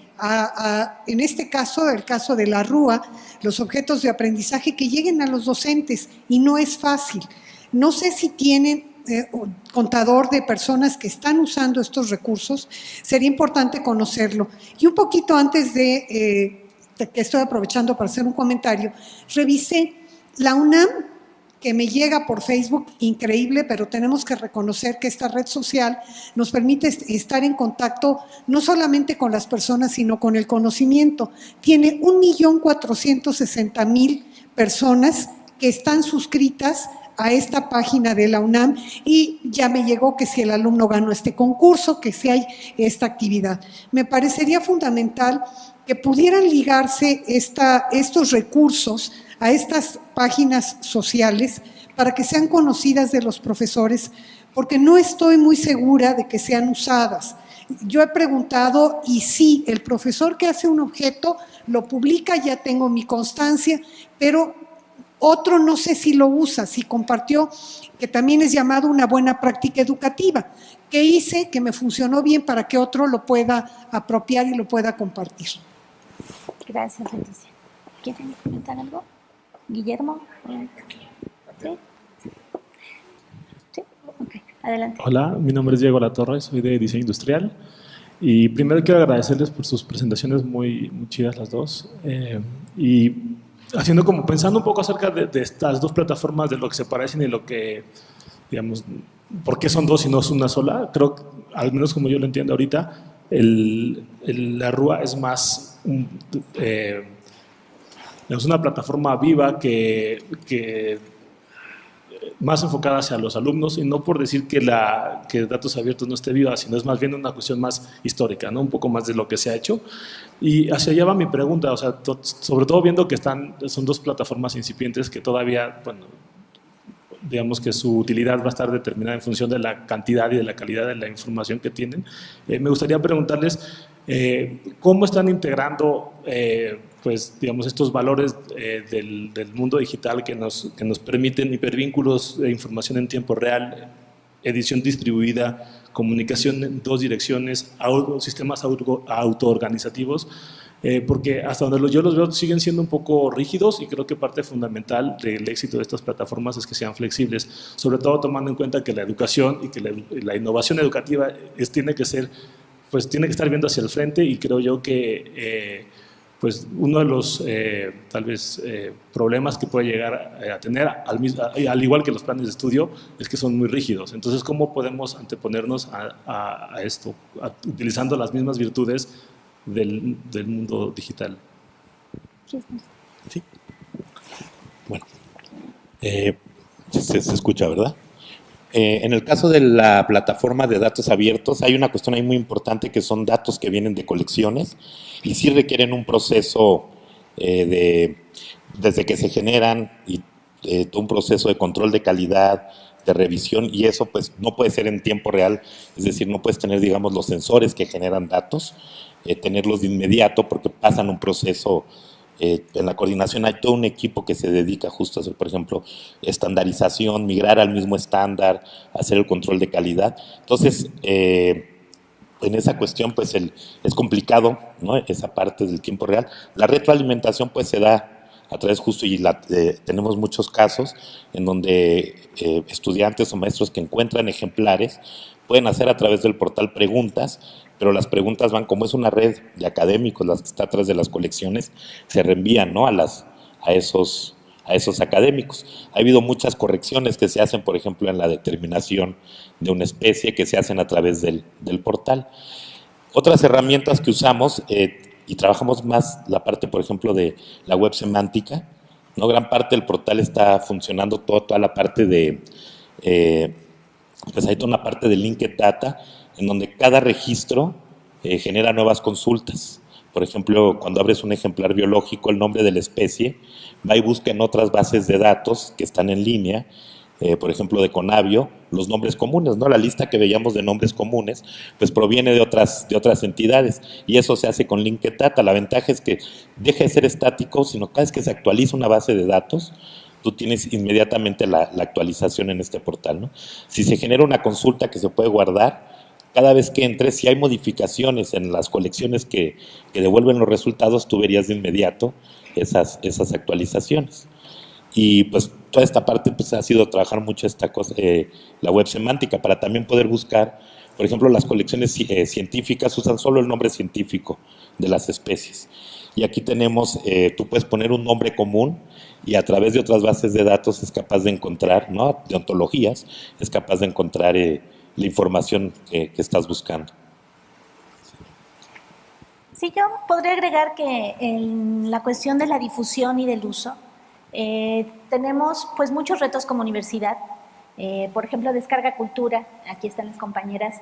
en este caso, el caso de la RUA, los objetos de aprendizaje que lleguen a los docentes y no es fácil. No sé si tienen un contador de personas que están usando estos recursos, sería importante conocerlo. Y un poquito antes que estoy aprovechando para hacer un comentario, revisé la UNAM, que me llega por Facebook, increíble, pero tenemos que reconocer que esta red social nos permite estar en contacto no solamente con las personas, sino con el conocimiento. Tiene 1.460.000 personas que están suscritas a esta página de la UNAM y ya me llegó que si el alumno ganó este concurso, que si hay esta actividad. Me parecería fundamental que pudieran ligarse estos recursos a estas páginas sociales para que sean conocidas de los profesores, porque no estoy muy segura de que sean usadas. Yo he preguntado y sí, el profesor que hace un objeto lo publica, ya tengo mi constancia, pero otro no sé si lo usa, si compartió, que también es llamado una buena práctica educativa. ¿Qué hice que me funcionó bien para que otro lo pueda apropiar y lo pueda compartir? Gracias, Leticia. ¿Quieren comentar algo? ¿Guillermo? ¿Sí? ¿Sí? Ok, adelante. Hola, mi nombre es Diego Latorre, soy de Diseño Industrial. Y primero quiero agradecerles por sus presentaciones muy chidas las dos. Y pensando un poco acerca de estas dos plataformas, de lo que se parecen y lo que, digamos, por qué son dos y no es una sola. Creo, al menos como yo lo entiendo ahorita, la RUA es más es una plataforma viva que más enfocada hacia los alumnos, y no por decir que Datos Abiertos no esté viva, sino es más bien una cuestión más histórica, ¿no? Un poco más de lo que se ha hecho. Y hacia allá va mi pregunta, o sea, sobre todo viendo que son dos plataformas incipientes que todavía, bueno, digamos que su utilidad va a estar determinada en función de la cantidad y de la calidad de la información que tienen. Me gustaría preguntarles cómo están integrando pues, digamos, estos valores del mundo digital que nos permiten hipervínculos de información en tiempo real, edición distribuida, comunicación en dos direcciones, sistemas autoorganizativos, porque hasta donde yo los veo siguen siendo un poco rígidos, y creo que parte fundamental del éxito de estas plataformas es que sean flexibles, sobre todo tomando en cuenta que la educación y que la innovación educativa tiene que estar viendo hacia el frente, y creo yo que pues uno de los tal vez problemas que puede llegar a tener, al igual que los planes de estudio, es que son muy rígidos. Entonces, ¿cómo podemos anteponernos a esto, utilizando las mismas virtudes del mundo digital? Sí. Bueno, se escucha, ¿verdad? En el caso de la plataforma de datos abiertos, hay una cuestión ahí muy importante, que son datos que vienen de colecciones y sí requieren un proceso desde que se generan, y todo un proceso de control de calidad, de revisión, y eso pues no puede ser en tiempo real, es decir, no puedes tener, digamos, los sensores que generan datos, tenerlos de inmediato, porque pasan un proceso. En la coordinación hay todo un equipo que se dedica justo a hacer, por ejemplo, estandarización, migrar al mismo estándar, hacer el control de calidad. Entonces, en esa cuestión, pues es complicado, ¿no? Esa parte del tiempo real. La retroalimentación, pues se da a través justo, y tenemos muchos casos en donde estudiantes o maestros que encuentran ejemplares pueden hacer a través del portal preguntas, pero las preguntas van, como es una red de académicos, las que está atrás de las colecciones, se reenvían, ¿no? a esos académicos. Ha habido muchas correcciones que se hacen, por ejemplo, en la determinación de una especie, que se hacen a través del portal. Otras herramientas que usamos, y trabajamos más la parte, por ejemplo, de la web semántica, ¿no? Gran parte del portal está funcionando, toda la parte de, pues hay toda una parte de linked data, en donde cada registro genera nuevas consultas. Por ejemplo, cuando abres un ejemplar biológico, el nombre de la especie, va y busca en otras bases de datos que están en línea, por ejemplo, de Conavio, los nombres comunes, ¿no? La lista que veíamos de nombres comunes, pues proviene de otras entidades, y eso se hace con linked data. La ventaja es que deja de ser estático, sino cada vez que se actualiza una base de datos, tú tienes inmediatamente la actualización en este portal, ¿no? Si se genera una consulta que se puede guardar, cada vez que entres, si hay modificaciones en las colecciones que devuelven los resultados, tú verías de inmediato esas actualizaciones. Y pues toda esta parte pues ha sido trabajar mucho esta cosa, la web semántica, para también poder buscar, por ejemplo, las colecciones científicas usan solo el nombre científico de las especies. Y aquí tenemos, tú puedes poner un nombre común, y a través de otras bases de datos es capaz de encontrar, ¿no? De ontologías, es capaz de encontrar la información que estás buscando. Sí, yo podría agregar que en la cuestión de la difusión y del uso, Tenemos pues muchos retos como universidad. Por ejemplo, Descarga Cultura, aquí están las compañeras,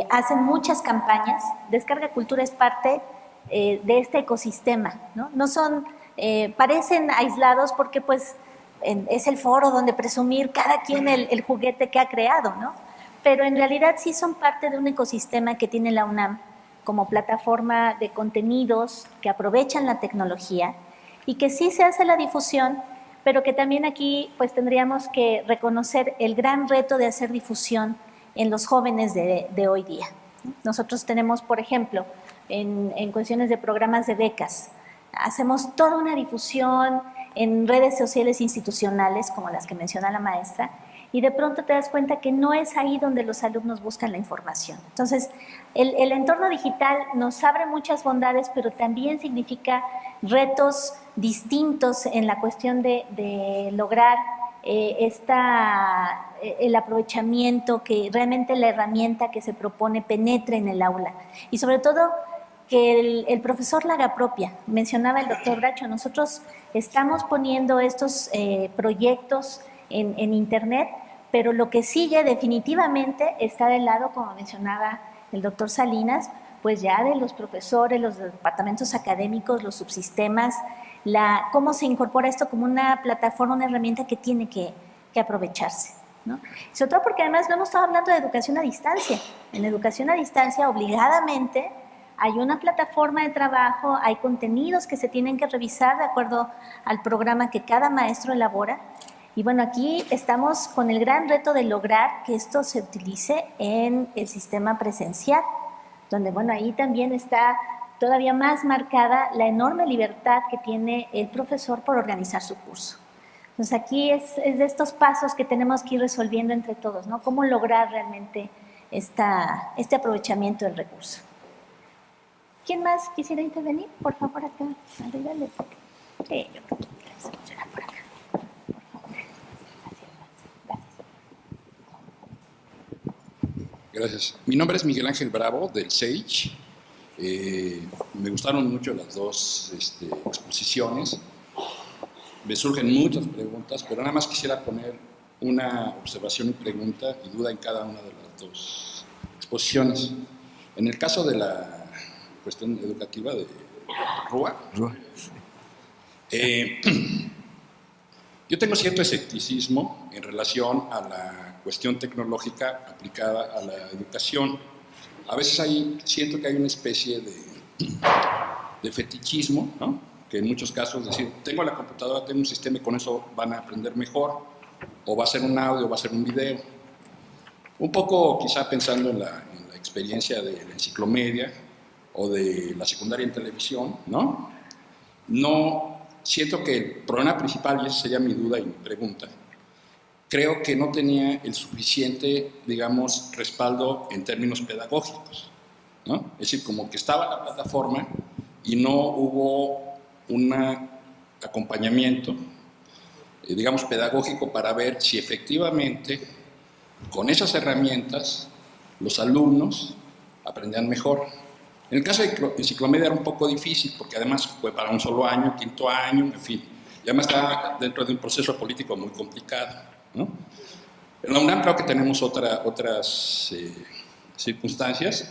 hacen muchas campañas. Descarga Cultura es parte de este ecosistema, ¿no? No son, parecen aislados porque pues es el foro donde presumir cada quien el juguete que ha creado, ¿no? Pero en realidad sí son parte de un ecosistema que tiene la UNAM como plataforma de contenidos que aprovechan la tecnología y que sí se hace la difusión, pero que también aquí pues tendríamos que reconocer el gran reto de hacer difusión en los jóvenes de hoy día. Nosotros tenemos, por ejemplo, en cuestiones de programas de becas, hacemos toda una difusión en redes sociales institucionales, como las que menciona la maestra, y de pronto te das cuenta que no es ahí donde los alumnos buscan la información. Entonces, el entorno digital nos abre muchas bondades, pero también significa retos distintos en la cuestión de lograr el aprovechamiento, que realmente la herramienta que se propone penetre en el aula. Y sobre todo, que el profesor la haga propia. Mencionaba el doctor Bracho, nosotros estamos poniendo estos proyectos en Internet, pero lo que sigue definitivamente está del lado, como mencionaba el doctor Salinas, pues ya de los profesores, los departamentos académicos, los subsistemas, cómo se incorpora esto como una plataforma, una herramienta que tiene que aprovecharse, ¿no? Sobre todo porque además no hemos estado hablando de educación a distancia. En educación a distancia, obligadamente, hay una plataforma de trabajo, hay contenidos que se tienen que revisar de acuerdo al programa que cada maestro elabora. Y bueno, aquí estamos con el gran reto de lograr que esto se utilice en el sistema presencial, donde bueno, ahí también está todavía más marcada la enorme libertad que tiene el profesor por organizar su curso. Entonces aquí es de estos pasos que tenemos que ir resolviendo entre todos, ¿no? Cómo lograr realmente este aprovechamiento del recurso. ¿Quién más quisiera intervenir? Por favor, acá. Arriba le toque. Sí, yo creo que vamos a funcionar por acá. Gracias. Mi nombre es Miguel Ángel Bravo, del SAGE. Me gustaron mucho las dos exposiciones. Me surgen muchas preguntas, pero nada más quisiera poner una observación y pregunta y duda en cada una de las dos exposiciones. En el caso de la cuestión educativa de Rúa, yo tengo cierto escepticismo en relación a la cuestión tecnológica aplicada a la educación. A veces siento que hay una especie de fetichismo, ¿no? Que en muchos casos decir, tengo la computadora, tengo un sistema y con eso van a aprender mejor, o va a ser un audio, o va a ser un video. Un poco quizá pensando en la experiencia de la enciclomedia o de la secundaria en televisión, ¿no? No siento que el problema principal, y esa sería mi duda y mi pregunta, creo que no tenía el suficiente, digamos, respaldo en términos pedagógicos, ¿no? Es decir, como que estaba la plataforma y no hubo un acompañamiento, digamos, pedagógico para ver si efectivamente con esas herramientas los alumnos aprendían mejor. En el caso de enciclomedia era un poco difícil porque además fue para un solo año, quinto año, en fin, y además estaba dentro de un proceso político muy complicado, ¿no? En la UNAM creo que tenemos otras circunstancias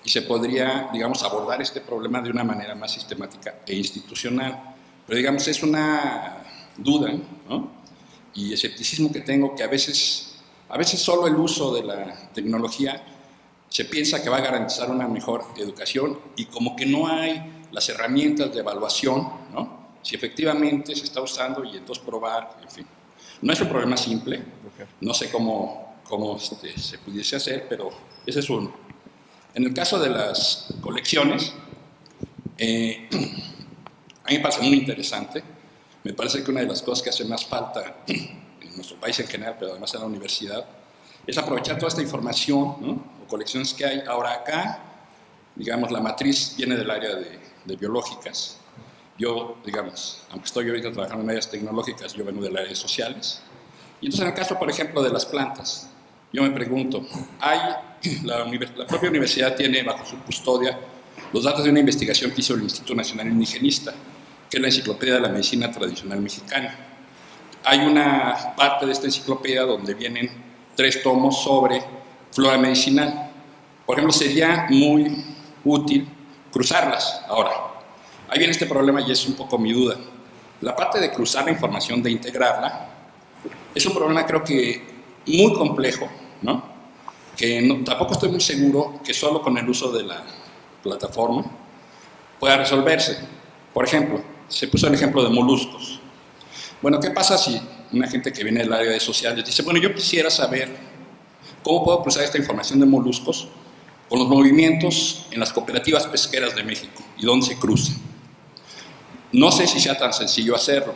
y se podría, digamos, abordar este problema de una manera más sistemática e institucional. Pero, digamos, es una duda, ¿no? Y escepticismo que tengo que a veces solo el uso de la tecnología se piensa que va a garantizar una mejor educación y como que no hay las herramientas de evaluación, ¿no? Si efectivamente se está usando y entonces probar, en fin. No es un problema simple, no sé cómo se pudiese hacer, pero ese es uno. En el caso de las colecciones, a mí me parece muy interesante. Me parece que una de las cosas que hace más falta en nuestro país en general, pero además en la universidad, es aprovechar toda esta información, ¿no? O colecciones que hay. Ahora acá, digamos, la matriz viene del área de biológicas. Yo, digamos, aunque estoy ahorita trabajando en áreas tecnológicas, yo vengo del área de sociales. Y entonces, en el caso, por ejemplo, de las plantas, yo me pregunto, la propia universidad tiene bajo su custodia los datos de una investigación que hizo el Instituto Nacional Indigenista, que es la Enciclopedia de la Medicina Tradicional Mexicana. Hay una parte de esta enciclopedia donde vienen 3 tomos sobre flora medicinal. Por ejemplo, sería muy útil cruzarlas. Ahora, ahí viene este problema y es un poco mi duda. La parte de cruzar la información, de integrarla, es un problema creo que muy complejo, ¿no? Que tampoco estoy muy seguro que solo con el uso de la plataforma pueda resolverse. Por ejemplo, se puso el ejemplo de moluscos. Bueno, ¿qué pasa si una gente que viene del área de sociales dice, bueno, yo quisiera saber cómo puedo cruzar esta información de moluscos con los movimientos en las cooperativas pesqueras de México y dónde se cruzan? No sé si sea tan sencillo hacerlo.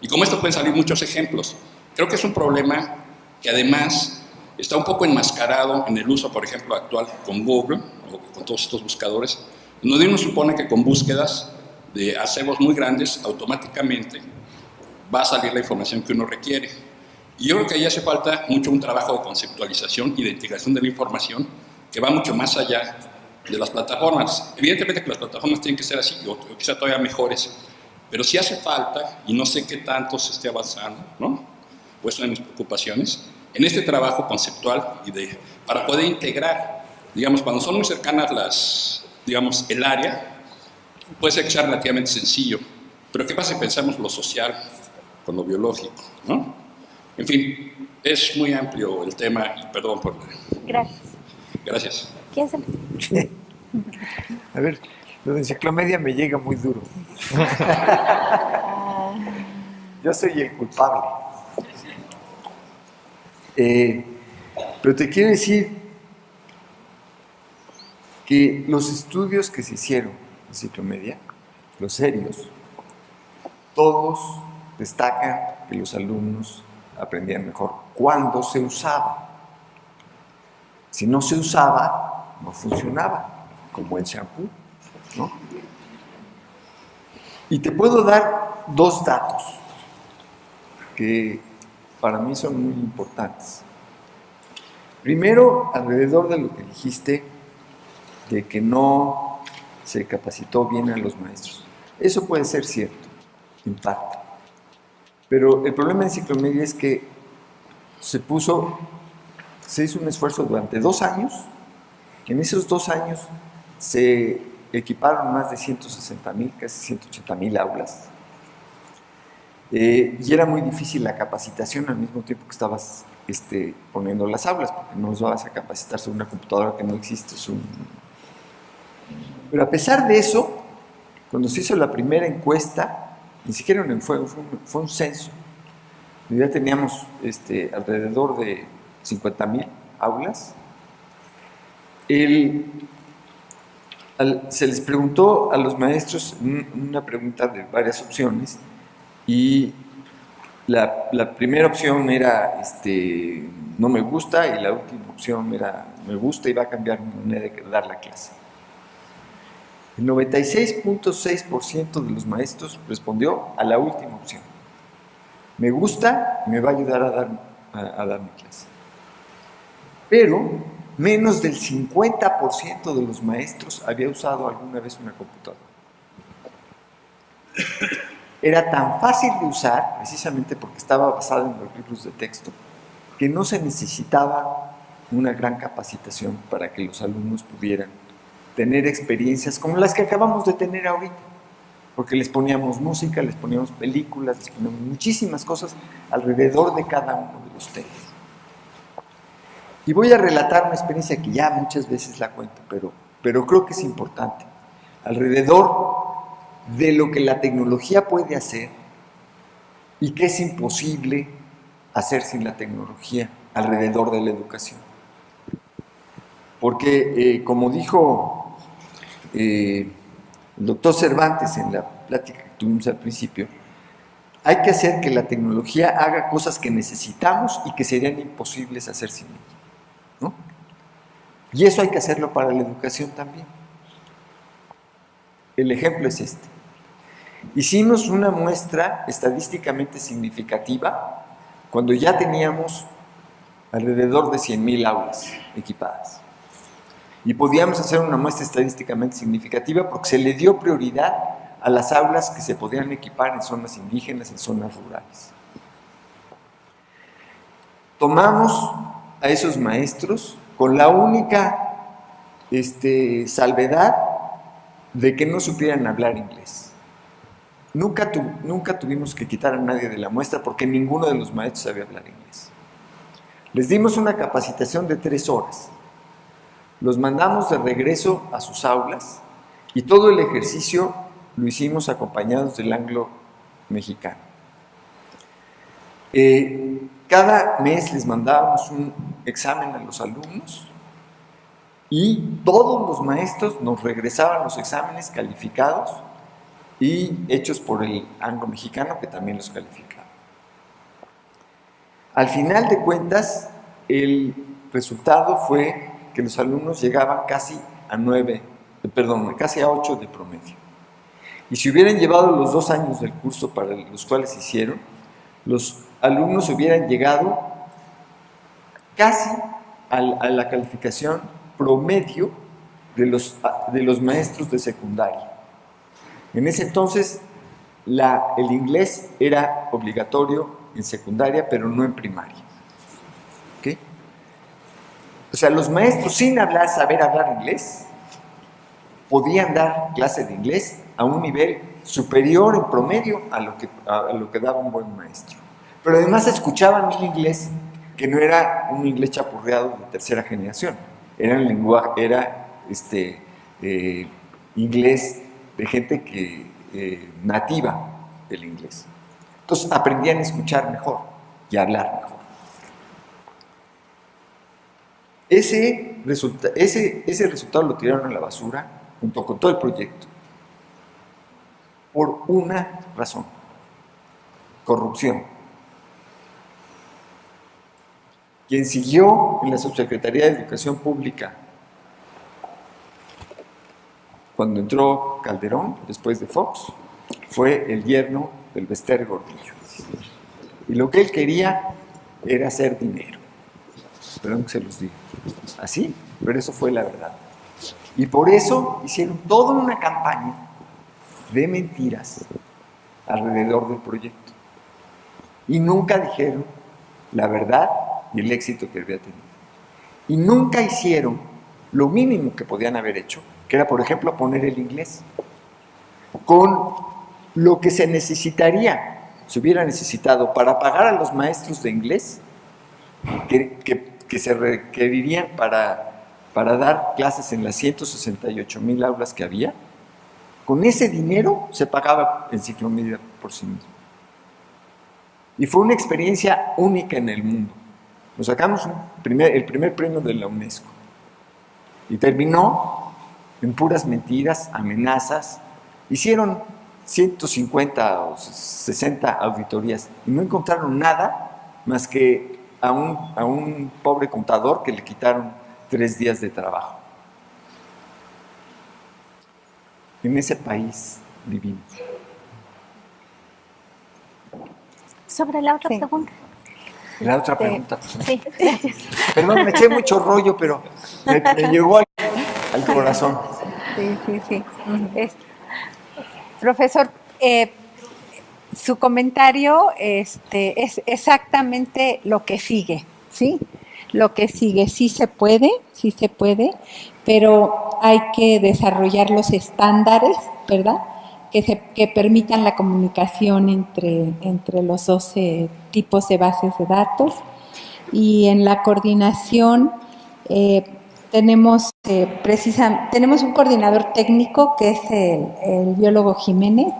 Y como esto pueden salir muchos ejemplos. Creo que es un problema que además está un poco enmascarado en el uso, por ejemplo, actual con Google o con todos estos buscadores, donde uno supone que con búsquedas de acervos muy grandes, automáticamente va a salir la información que uno requiere. Y yo creo que ahí hace falta mucho un trabajo de conceptualización y de integración de la información que va mucho más allá de las plataformas. Evidentemente que las plataformas tienen que ser así, o quizá todavía mejores, pero sí hace falta, y no sé qué tanto se esté avanzando, ¿no? Pues una de mis preocupaciones, en este trabajo conceptual para poder integrar, digamos, cuando son muy cercanas las, digamos, el área, puede ser que sea relativamente sencillo, pero ¿qué pasa si pensamos lo social con lo biológico, ¿no? En fin, es muy amplio el tema y perdón por... Gracias. Gracias. ¿Quién se A ver, lo de enciclomedia me llega muy duro. Yo soy el culpable. Pero te quiero decir que los estudios que se hicieron en enciclomedia, los serios, todos destacan que los alumnos aprendían mejor cuando se usaba. Si no se usaba, no funcionaba, como el shampoo, ¿no? Y te puedo dar 2 datos que para mí son muy importantes. Primero, alrededor de lo que dijiste, de que no se capacitó bien a los maestros. Eso puede ser cierto, en parte. Pero el problema de Enciclomedia es que se hizo un esfuerzo durante 2 años. En esos 2 años se equiparon más de 160,000, casi 180,000 aulas. Y era muy difícil la capacitación al mismo tiempo que estabas poniendo las aulas, porque no vas a capacitar sobre una computadora que no existe. Pero a pesar de eso, cuando se hizo la primera encuesta, ni siquiera fue un censo. Ya teníamos alrededor de 50,000 aulas. Se les preguntó a los maestros una pregunta de varias opciones y la primera opción era no me gusta y la última opción era me gusta y va a cambiar mi manera de dar la clase. El 96.6% de los maestros respondió a la última opción. Me gusta y me va a ayudar a dar mi clase. Pero menos del 50% de los maestros había usado alguna vez una computadora. Era tan fácil de usar, precisamente porque estaba basada en los libros de texto, que no se necesitaba una gran capacitación para que los alumnos pudieran tener experiencias como las que acabamos de tener ahorita, porque les poníamos música, les poníamos películas, les poníamos muchísimas cosas alrededor de cada uno de los temas. Y voy a relatar una experiencia que ya muchas veces la cuento, pero creo que es importante, alrededor de lo que la tecnología puede hacer y que es imposible hacer sin la tecnología alrededor de la educación. Porque, como dijo el doctor Cervantes en la plática que tuvimos al principio, hay que hacer que la tecnología haga cosas que necesitamos y que serían imposibles hacer sin ella, ¿no? Y eso hay que hacerlo para la educación también. El ejemplo es este. Hicimos una muestra estadísticamente significativa cuando ya teníamos alrededor de 100,000 aulas equipadas. Y podíamos hacer una muestra estadísticamente significativa porque se le dio prioridad a las aulas que se podían equipar en zonas indígenas, en zonas rurales. Tomamos a esos maestros con la única salvedad de que no supieran hablar inglés. Nunca tuvimos que quitar a nadie de la muestra porque ninguno de los maestros sabía hablar inglés. Les dimos una capacitación de 3 horas. Los mandamos de regreso a sus aulas y todo el ejercicio lo hicimos acompañados del anglo mexicano. Cada mes les mandábamos un examen a los alumnos y todos los maestros nos regresaban los exámenes calificados y hechos por el anglo mexicano, que también los calificaba. Al final de cuentas, el resultado fue que los alumnos llegaban casi a 8 de promedio. Y si hubieran llevado los 2 años del curso para los cuales hicieron, los alumnos hubieran llegado casi a la calificación promedio de los maestros de secundaria. En ese entonces, el inglés era obligatorio en secundaria, pero no en primaria. ¿Okay? O sea, los maestros sin saber hablar inglés, podían dar clase de inglés a un nivel superior en promedio a lo que daba un buen maestro. Pero además escuchaban un inglés que no era un inglés chapurreado de tercera generación, era inglés de gente nativa del inglés. Entonces aprendían a escuchar mejor y a hablar mejor. Ese resultado lo tiraron a la basura junto con todo el proyecto por una razón: corrupción. Quien siguió en la Subsecretaría de Educación Pública cuando entró Calderón, después de Fox, fue el yerno del Bester Gordillo. Y lo que él quería era hacer dinero. Perdón que se los diga. Así, pero eso fue la verdad. Y por eso hicieron toda una campaña de mentiras alrededor del proyecto. Y nunca dijeron la verdad y el éxito que había tenido. Y nunca hicieron lo mínimo que podían haber hecho, que era, por ejemplo, poner el inglés. Con lo que se hubiera necesitado para pagar a los maestros de inglés que se requerirían para dar clases en las 168,000 aulas que había. Con ese dinero se pagaba Enciclomedia por sí mismo. Y fue una experiencia única en el mundo. Nos sacamos el primer premio de la UNESCO. Y terminó en puras mentiras, amenazas. Hicieron 150 o 60 auditorías y no encontraron nada más que a un pobre contador que le quitaron 3 días de trabajo. En ese país vivimos. Sobre la otra pregunta. La otra pregunta. Sí, gracias. Perdón, me eché mucho rollo, pero me llegó al corazón. Sí. Profesor, su comentario es exactamente lo que sigue, ¿sí? Lo que sigue, sí se puede, pero hay que desarrollar los estándares, ¿verdad?, que permitan la comunicación entre los 12 tipos de bases de datos. Y en la coordinación tenemos un coordinador técnico que es el biólogo Jiménez,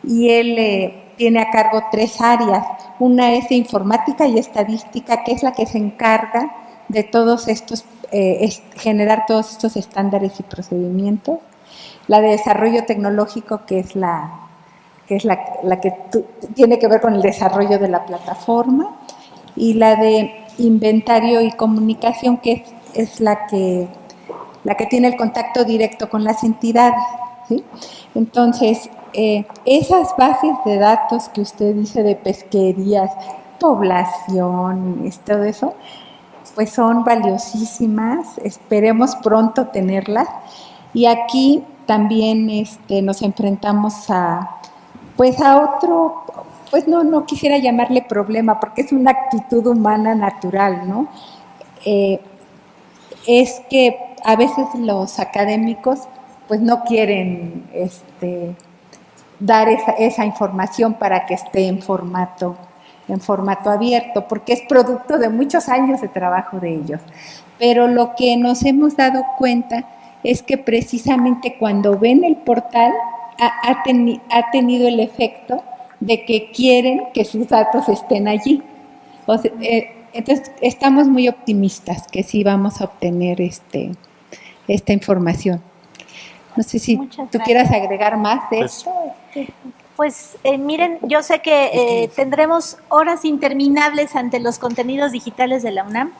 y él tiene a cargo 3 áreas. Una es de informática y estadística, que es la que se encarga de todos estos, generar todos estos estándares y procedimientos. La de desarrollo tecnológico, que es la que tiene que ver con el desarrollo de la plataforma, y la de inventario y comunicación, que es la que tiene el contacto directo con las entidades, ¿sí? Entonces, esas bases de datos que usted dice de pesquerías, población, todo eso, pues son valiosísimas, esperemos pronto tenerlas. Y aquí también nos enfrentamos a otro, pues no quisiera llamarle problema, porque es una actitud humana natural, ¿no? Es que a veces los académicos pues no quieren dar esa información para que esté en formato abierto, porque es producto de muchos años de trabajo de ellos. Pero lo que nos hemos dado cuenta es que precisamente cuando ven el portal ha tenido el efecto de que quieren que sus datos estén allí. O sea, entonces, estamos muy optimistas que sí vamos a obtener esta información. No sé si tú quieras agregar más de esto. Pues miren, yo sé que tendremos horas interminables ante los contenidos digitales de la UNAM.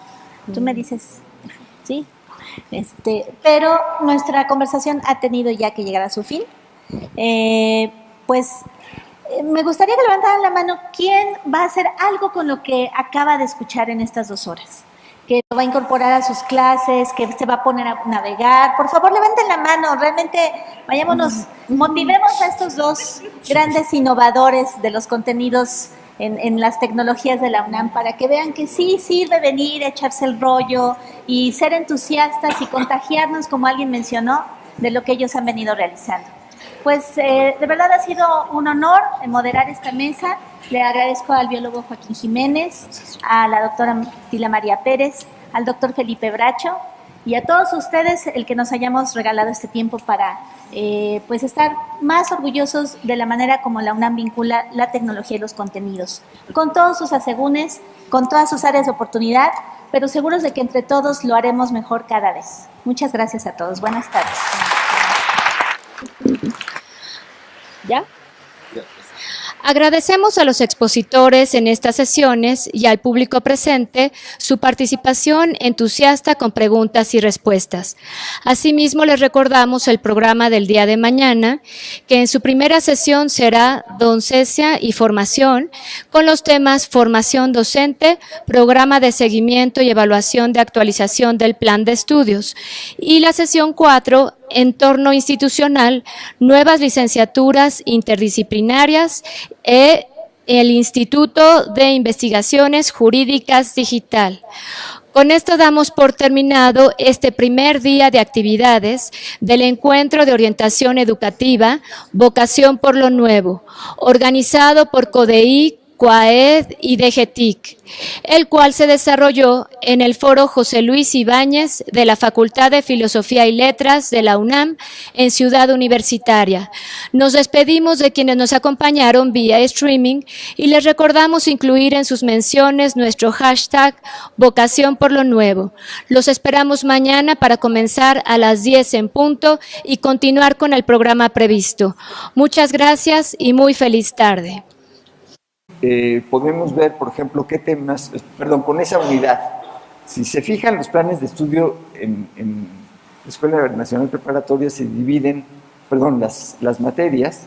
Tú me dices, ¿sí? Pero nuestra conversación ha tenido ya que llegar a su fin. Me gustaría que levantaran la mano quién va a hacer algo con lo que acaba de escuchar en estas 2 horas, que lo va a incorporar a sus clases, que se va a poner a navegar. Por favor, levanten la mano, realmente vayámonos, motivemos a estos 2 grandes innovadores de los contenidos en las tecnologías de la UNAM para que vean que sí sirve venir, echarse el rollo y ser entusiastas y contagiarnos, como alguien mencionó, de lo que ellos han venido realizando. Pues de verdad ha sido un honor moderar esta mesa. Le agradezco al biólogo Joaquín Jiménez, a la doctora Tila María Pérez, al doctor Felipe Bracho y a todos ustedes el que nos hayamos regalado este tiempo para estar más orgullosos de la manera como la UNAM vincula la tecnología y los contenidos, con todos sus asegúnes, con todas sus áreas de oportunidad, pero seguros de que entre todos lo haremos mejor cada vez. Muchas gracias a todos. Buenas tardes. ¿Ya? Agradecemos a los expositores en estas sesiones y al público presente su participación entusiasta con preguntas y respuestas. Asimismo, les recordamos el programa del día de mañana, que en su primera sesión será Docencia y Formación, con los temas Formación Docente, Programa de Seguimiento y Evaluación de Actualización del Plan de Estudios, y la sesión 4, Entorno Institucional, Nuevas Licenciaturas Interdisciplinarias e el Instituto de Investigaciones Jurídicas Digital. Con esto damos por terminado este primer día de actividades del Encuentro de Orientación Educativa, Vocación por lo Nuevo, organizado por CODEI, CUAED y DGTIC, el cual se desarrolló en el Foro José Luis Ibáñez de la Facultad de Filosofía y Letras de la UNAM en Ciudad Universitaria. Nos despedimos de quienes nos acompañaron vía streaming y les recordamos incluir en sus menciones nuestro hashtag Vocación por lo Nuevo. Los esperamos mañana para comenzar a las 10 en punto y continuar con el programa previsto. Muchas gracias y muy feliz tarde. Podemos ver, por ejemplo, qué temas, con esa unidad. Si se fijan, los planes de estudio en la Escuela Nacional Preparatoria se dividen, las materias,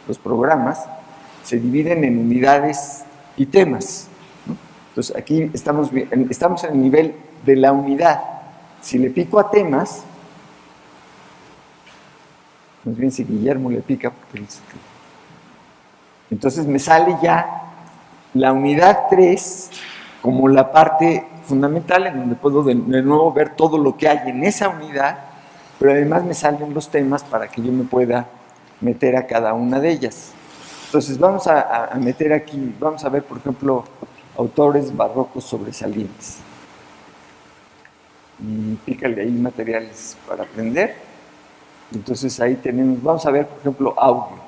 los programas, se dividen en unidades y temas, ¿no? Entonces, aquí estamos en el nivel de la unidad. Si le pico a temas, más bien si Guillermo le pica, entonces me sale ya la unidad 3 como la parte fundamental, en donde puedo de nuevo ver todo lo que hay en esa unidad, pero además me salen los temas para que yo me pueda meter a cada una de ellas. Entonces vamos a meter aquí, vamos a ver, por ejemplo, autores barrocos sobresalientes. Y pícale ahí materiales para aprender. Entonces ahí tenemos, vamos a ver, por ejemplo, audio.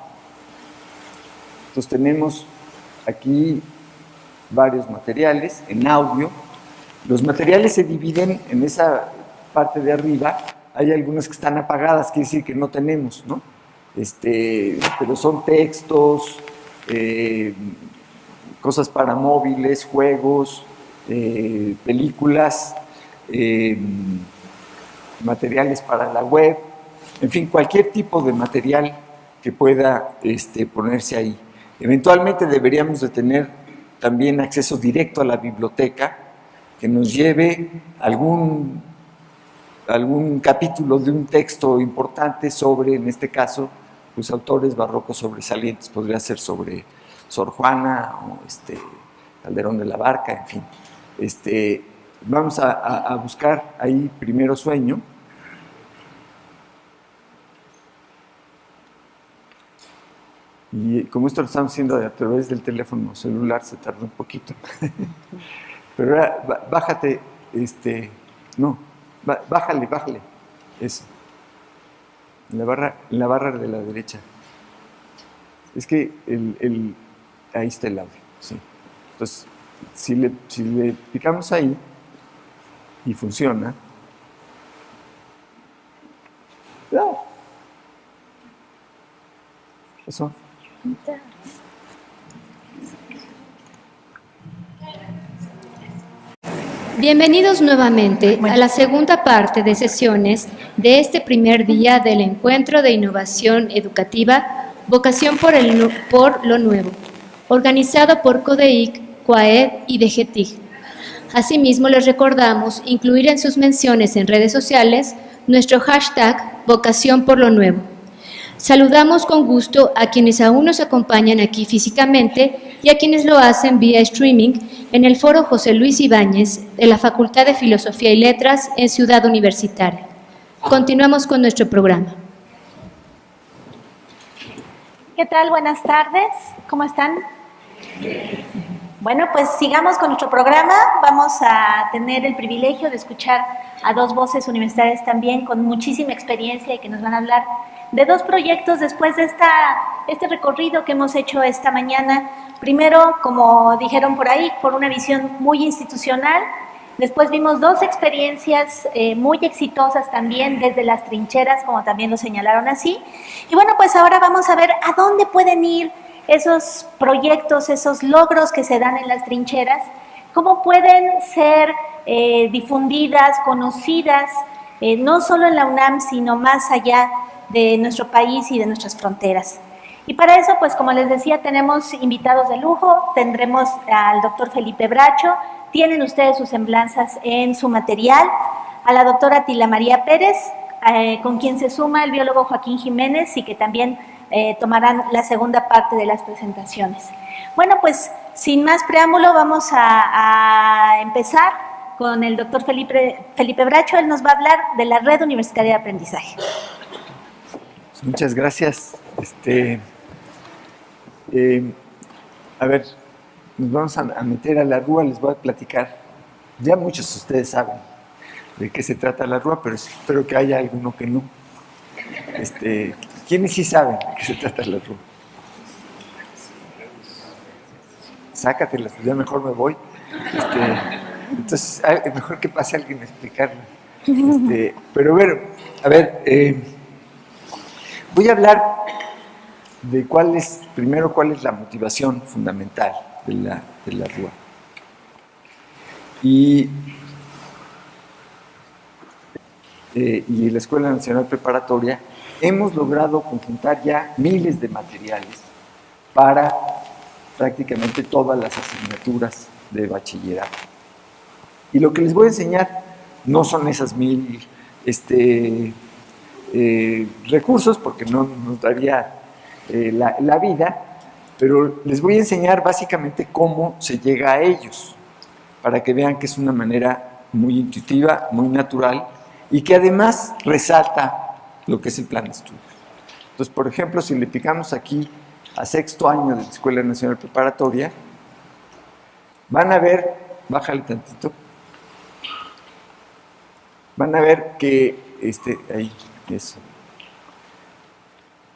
Entonces tenemos aquí varios materiales en audio. Los materiales se dividen en esa parte de arriba. Hay algunas que están apagadas, quiere decir que no tenemos, ¿no? Pero son textos, cosas para móviles, juegos, películas, materiales para la web, en fin, cualquier tipo de material que pueda ponerse ahí. Eventualmente deberíamos de tener también acceso directo a la biblioteca, que nos lleve algún algún capítulo de un texto importante sobre, en este caso, pues autores barrocos sobresalientes. Podría ser sobre Sor Juana o Calderón de la Barca, en fin. Vamos a buscar ahí primero Sueño. Y como esto lo estamos haciendo a través del teléfono celular, se tarda un poquito. Pero ahora, bájate, bájale, eso. En la barra de la derecha. Es que ahí está el audio, sí. Entonces, si le picamos ahí y funciona, eso. Bienvenidos nuevamente a la segunda parte de sesiones de este primer día del Encuentro de Innovación Educativa, Vocación por lo Nuevo, organizado por CODEIC, CUAED y DGTIC. Asimismo, les recordamos incluir en sus menciones en redes sociales nuestro hashtag Vocación por lo Nuevo. Saludamos con gusto a quienes aún nos acompañan aquí físicamente y a quienes lo hacen vía streaming en el Foro José Luis Ibáñez de la Facultad de Filosofía y Letras en Ciudad Universitaria. Continuamos con nuestro programa. ¿Qué tal? Buenas tardes. ¿Cómo están? Bueno, pues sigamos con nuestro programa. Vamos a tener el privilegio de escuchar a dos voces universitarias también con muchísima experiencia y que nos van a hablar de dos proyectos después de este recorrido que hemos hecho esta mañana. Primero, como dijeron por ahí, por una visión muy institucional. Después vimos dos experiencias muy exitosas también desde las trincheras, como también lo señalaron así. Y bueno, pues ahora vamos a ver a dónde pueden ir esos proyectos, esos logros que se dan en las trincheras, cómo pueden ser difundidas, conocidas, no solo en la UNAM, sino más allá de nuestro país y de nuestras fronteras. Y para eso, pues como les decía, tenemos invitados de lujo. Tendremos al doctor Felipe Bracho, tienen ustedes sus semblanzas en su material, a la doctora Tila María Pérez, con quien se suma el biólogo Joaquín Jiménez y que también tomarán la segunda parte de las presentaciones. Bueno, pues sin más preámbulo vamos a empezar con el doctor Felipe Bracho. Él nos va a hablar de la Red Universitaria de Aprendizaje. Muchas gracias. A ver, nos vamos a meter a la RUA, les voy a platicar. Ya muchos de ustedes saben de qué se trata la RUA, pero espero que haya alguno que no. ¿Quiénes sí saben de qué se trata la RUA? Sácatelas, ya mejor me voy. Entonces, mejor que pase alguien a explicarlo. Pero bueno, a ver, voy a hablar de primero cuál es la motivación fundamental de la RUA. Y la Escuela Nacional Preparatoria hemos logrado conjuntar ya miles de materiales para prácticamente todas las asignaturas de bachillerato. Y lo que les voy a enseñar no son esas 1000 recursos, porque no nos daría la vida, pero les voy a enseñar básicamente cómo se llega a ellos, para que vean que es una manera muy intuitiva, muy natural, y que además resalta lo que es el plan de estudios. Entonces, por ejemplo, si le picamos aquí a sexto año de la Escuela Nacional Preparatoria, van a ver, bájale tantito, van a ver que, ahí, eso.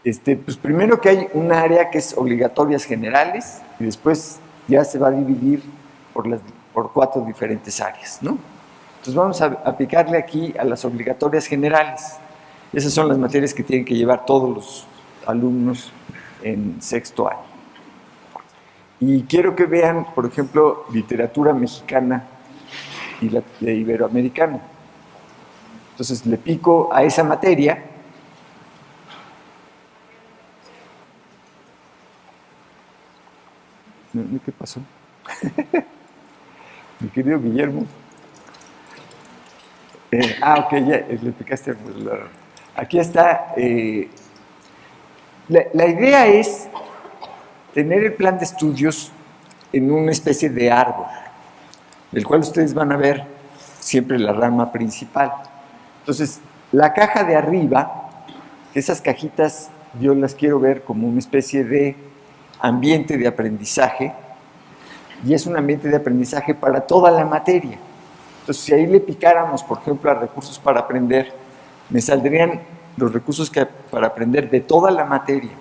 Pues primero que hay un área que es obligatorias generales y después ya se va a dividir por 4 diferentes áreas, ¿no? Entonces vamos a aplicarle aquí a las obligatorias generales. Esas son las materias que tienen que llevar todos los alumnos en sexto año. Y quiero que vean, por ejemplo, literatura mexicana y la iberoamericana. Entonces le pico a esa materia. ¿Qué pasó? Mi querido Guillermo. Ok, ya le picaste. Aquí está. La idea es tener el plan de estudios en una especie de árbol, del cual ustedes van a ver siempre la rama principal. Entonces, la caja de arriba, esas cajitas yo las quiero ver como una especie de ambiente de aprendizaje, y es un ambiente de aprendizaje para toda la materia. Entonces, si ahí le picáramos, por ejemplo, a recursos para aprender, me saldrían los recursos para aprender de toda la materia,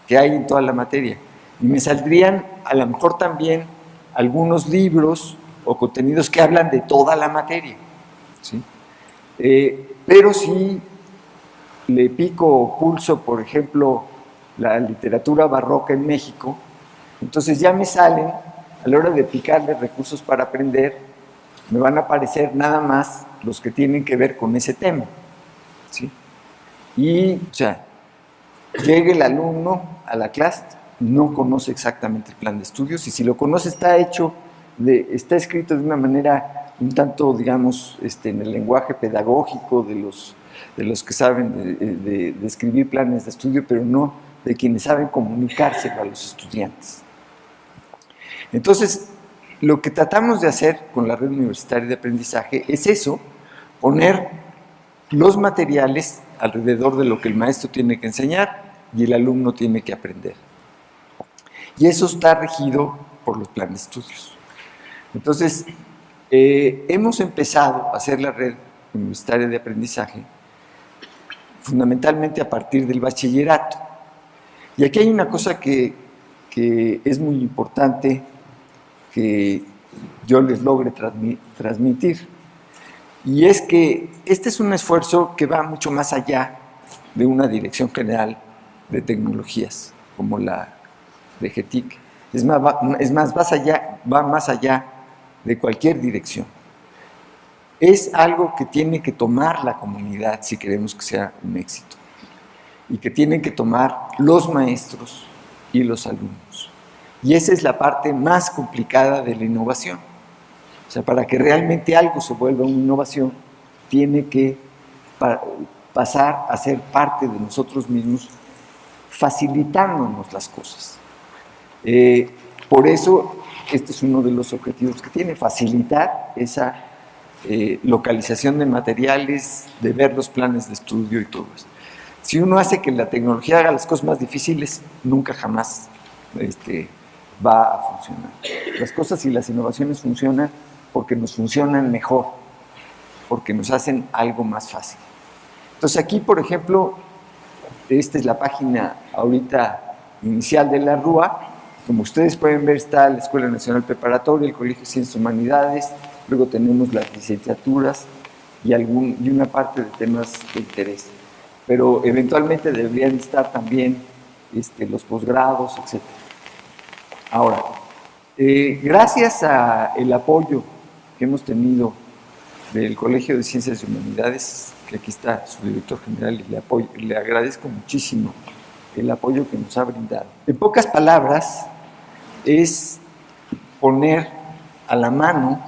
que hay en toda la materia. Y me saldrían a lo mejor también algunos libros o contenidos que hablan de toda la materia, ¿sí? Pero si le pico o pulso, por ejemplo, la literatura barroca en México, entonces ya me salen, a la hora de picarle recursos para aprender, me van a aparecer nada más los que tienen que ver con ese tema, ¿sí? Y, o sea, llega el alumno a la clase, no conoce exactamente el plan de estudios, y si lo conoce está escrito de una manera un tanto, digamos, en el lenguaje pedagógico de los que saben de escribir planes de estudio, pero no de quienes saben comunicárselo a los estudiantes. Entonces, lo que tratamos de hacer con la red universitaria de aprendizaje es eso, poner los materiales alrededor de lo que el maestro tiene que enseñar y el alumno tiene que aprender. Y eso está regido por los planes de estudios. Entonces, hemos empezado a hacer la red universitaria de aprendizaje fundamentalmente a partir del bachillerato. Y aquí hay una cosa que es muy importante que yo les logre transmitir, y es que este es un esfuerzo que va mucho más allá de una dirección general de tecnologías como la de GETIC. Es más, va más allá de cualquier dirección. Es algo que tiene que tomar la comunidad si queremos que sea un éxito, y que tienen que tomar los maestros y los alumnos. Y esa es la parte más complicada de la innovación. O sea, para que realmente algo se vuelva una innovación, tiene que pasar a ser parte de nosotros mismos, facilitándonos las cosas. Por eso, este es uno de los objetivos que tiene, facilitar esa localización de materiales, de ver los planes de estudio y todo eso. Si uno hace que la tecnología haga las cosas más difíciles, nunca jamás va a funcionar. Las cosas y las innovaciones funcionan porque nos funcionan mejor, porque nos hacen algo más fácil. Entonces aquí, por ejemplo, esta es la página ahorita inicial de la RUA. Como ustedes pueden ver, está la Escuela Nacional Preparatoria, el Colegio de Ciencias y Humanidades, luego tenemos las licenciaturas y una parte de temas de interés. Pero eventualmente deberían estar también los posgrados, etc. Ahora, gracias al apoyo que hemos tenido del Colegio de Ciencias y Humanidades, que aquí está su director general, y le agradezco muchísimo el apoyo que nos ha brindado. En pocas palabras, es poner a la mano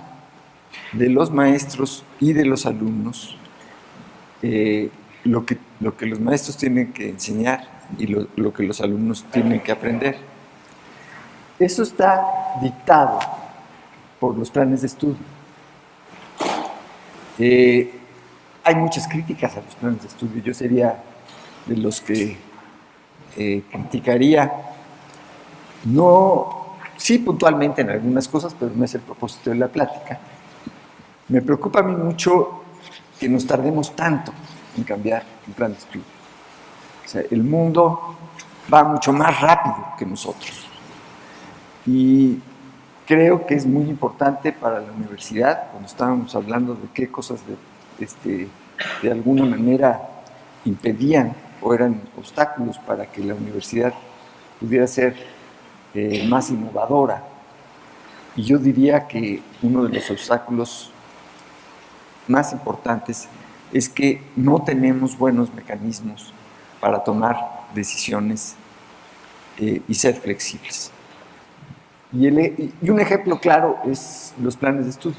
de los maestros y de los alumnos lo que los maestros tienen que enseñar y lo que los alumnos tienen que aprender. Eso está dictado por los planes de estudio. Hay muchas críticas a los planes de estudio. Yo sería de los que criticaría, sí puntualmente en algunas cosas, pero no es el propósito de la plática. Me preocupa a mí mucho que nos tardemos tanto en cambiar un plan de estudio. O sea, el mundo va mucho más rápido que nosotros. Y creo que es muy importante para la universidad, cuando estábamos hablando de qué cosas de alguna manera impedían o eran obstáculos para que la universidad pudiera ser más innovadora. Y yo diría que uno de los obstáculos más importantes es que no tenemos buenos mecanismos para tomar decisiones y ser flexibles. Y un ejemplo claro es los planes de estudio.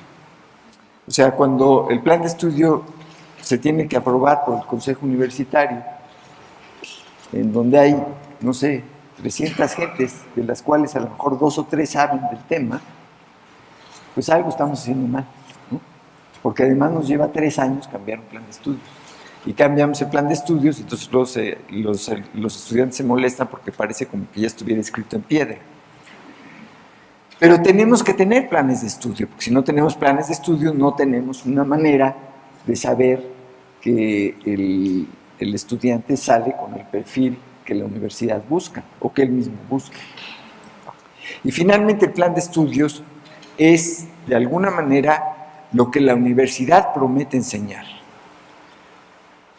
O sea, cuando el plan de estudio se tiene que aprobar por el Consejo Universitario, en donde hay, no sé, 300 gentes, de las cuales a lo mejor 2 o 3 saben del tema, pues algo estamos haciendo mal, ¿no? Porque además nos lleva 3 años cambiar un plan de estudios. Y cambiamos el plan de estudios, entonces los estudiantes se molestan porque parece como que ya estuviera escrito en piedra. Pero tenemos que tener planes de estudio, porque si no tenemos planes de estudio no tenemos una manera de saber que el estudiante sale con el perfil que la universidad busca o que él mismo busca. Y finalmente el plan de estudios es de alguna manera lo que la universidad promete enseñar.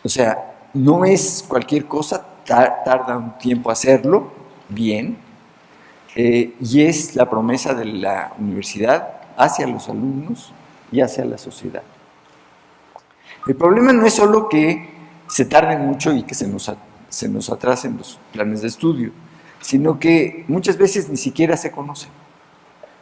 O sea, no es cualquier cosa, tarda un tiempo hacerlo bien, y es la promesa de la universidad hacia los alumnos y hacia la sociedad. El problema no es solo que se tarde mucho y que se nos atrasen los planes de estudio, sino que muchas veces ni siquiera se conocen.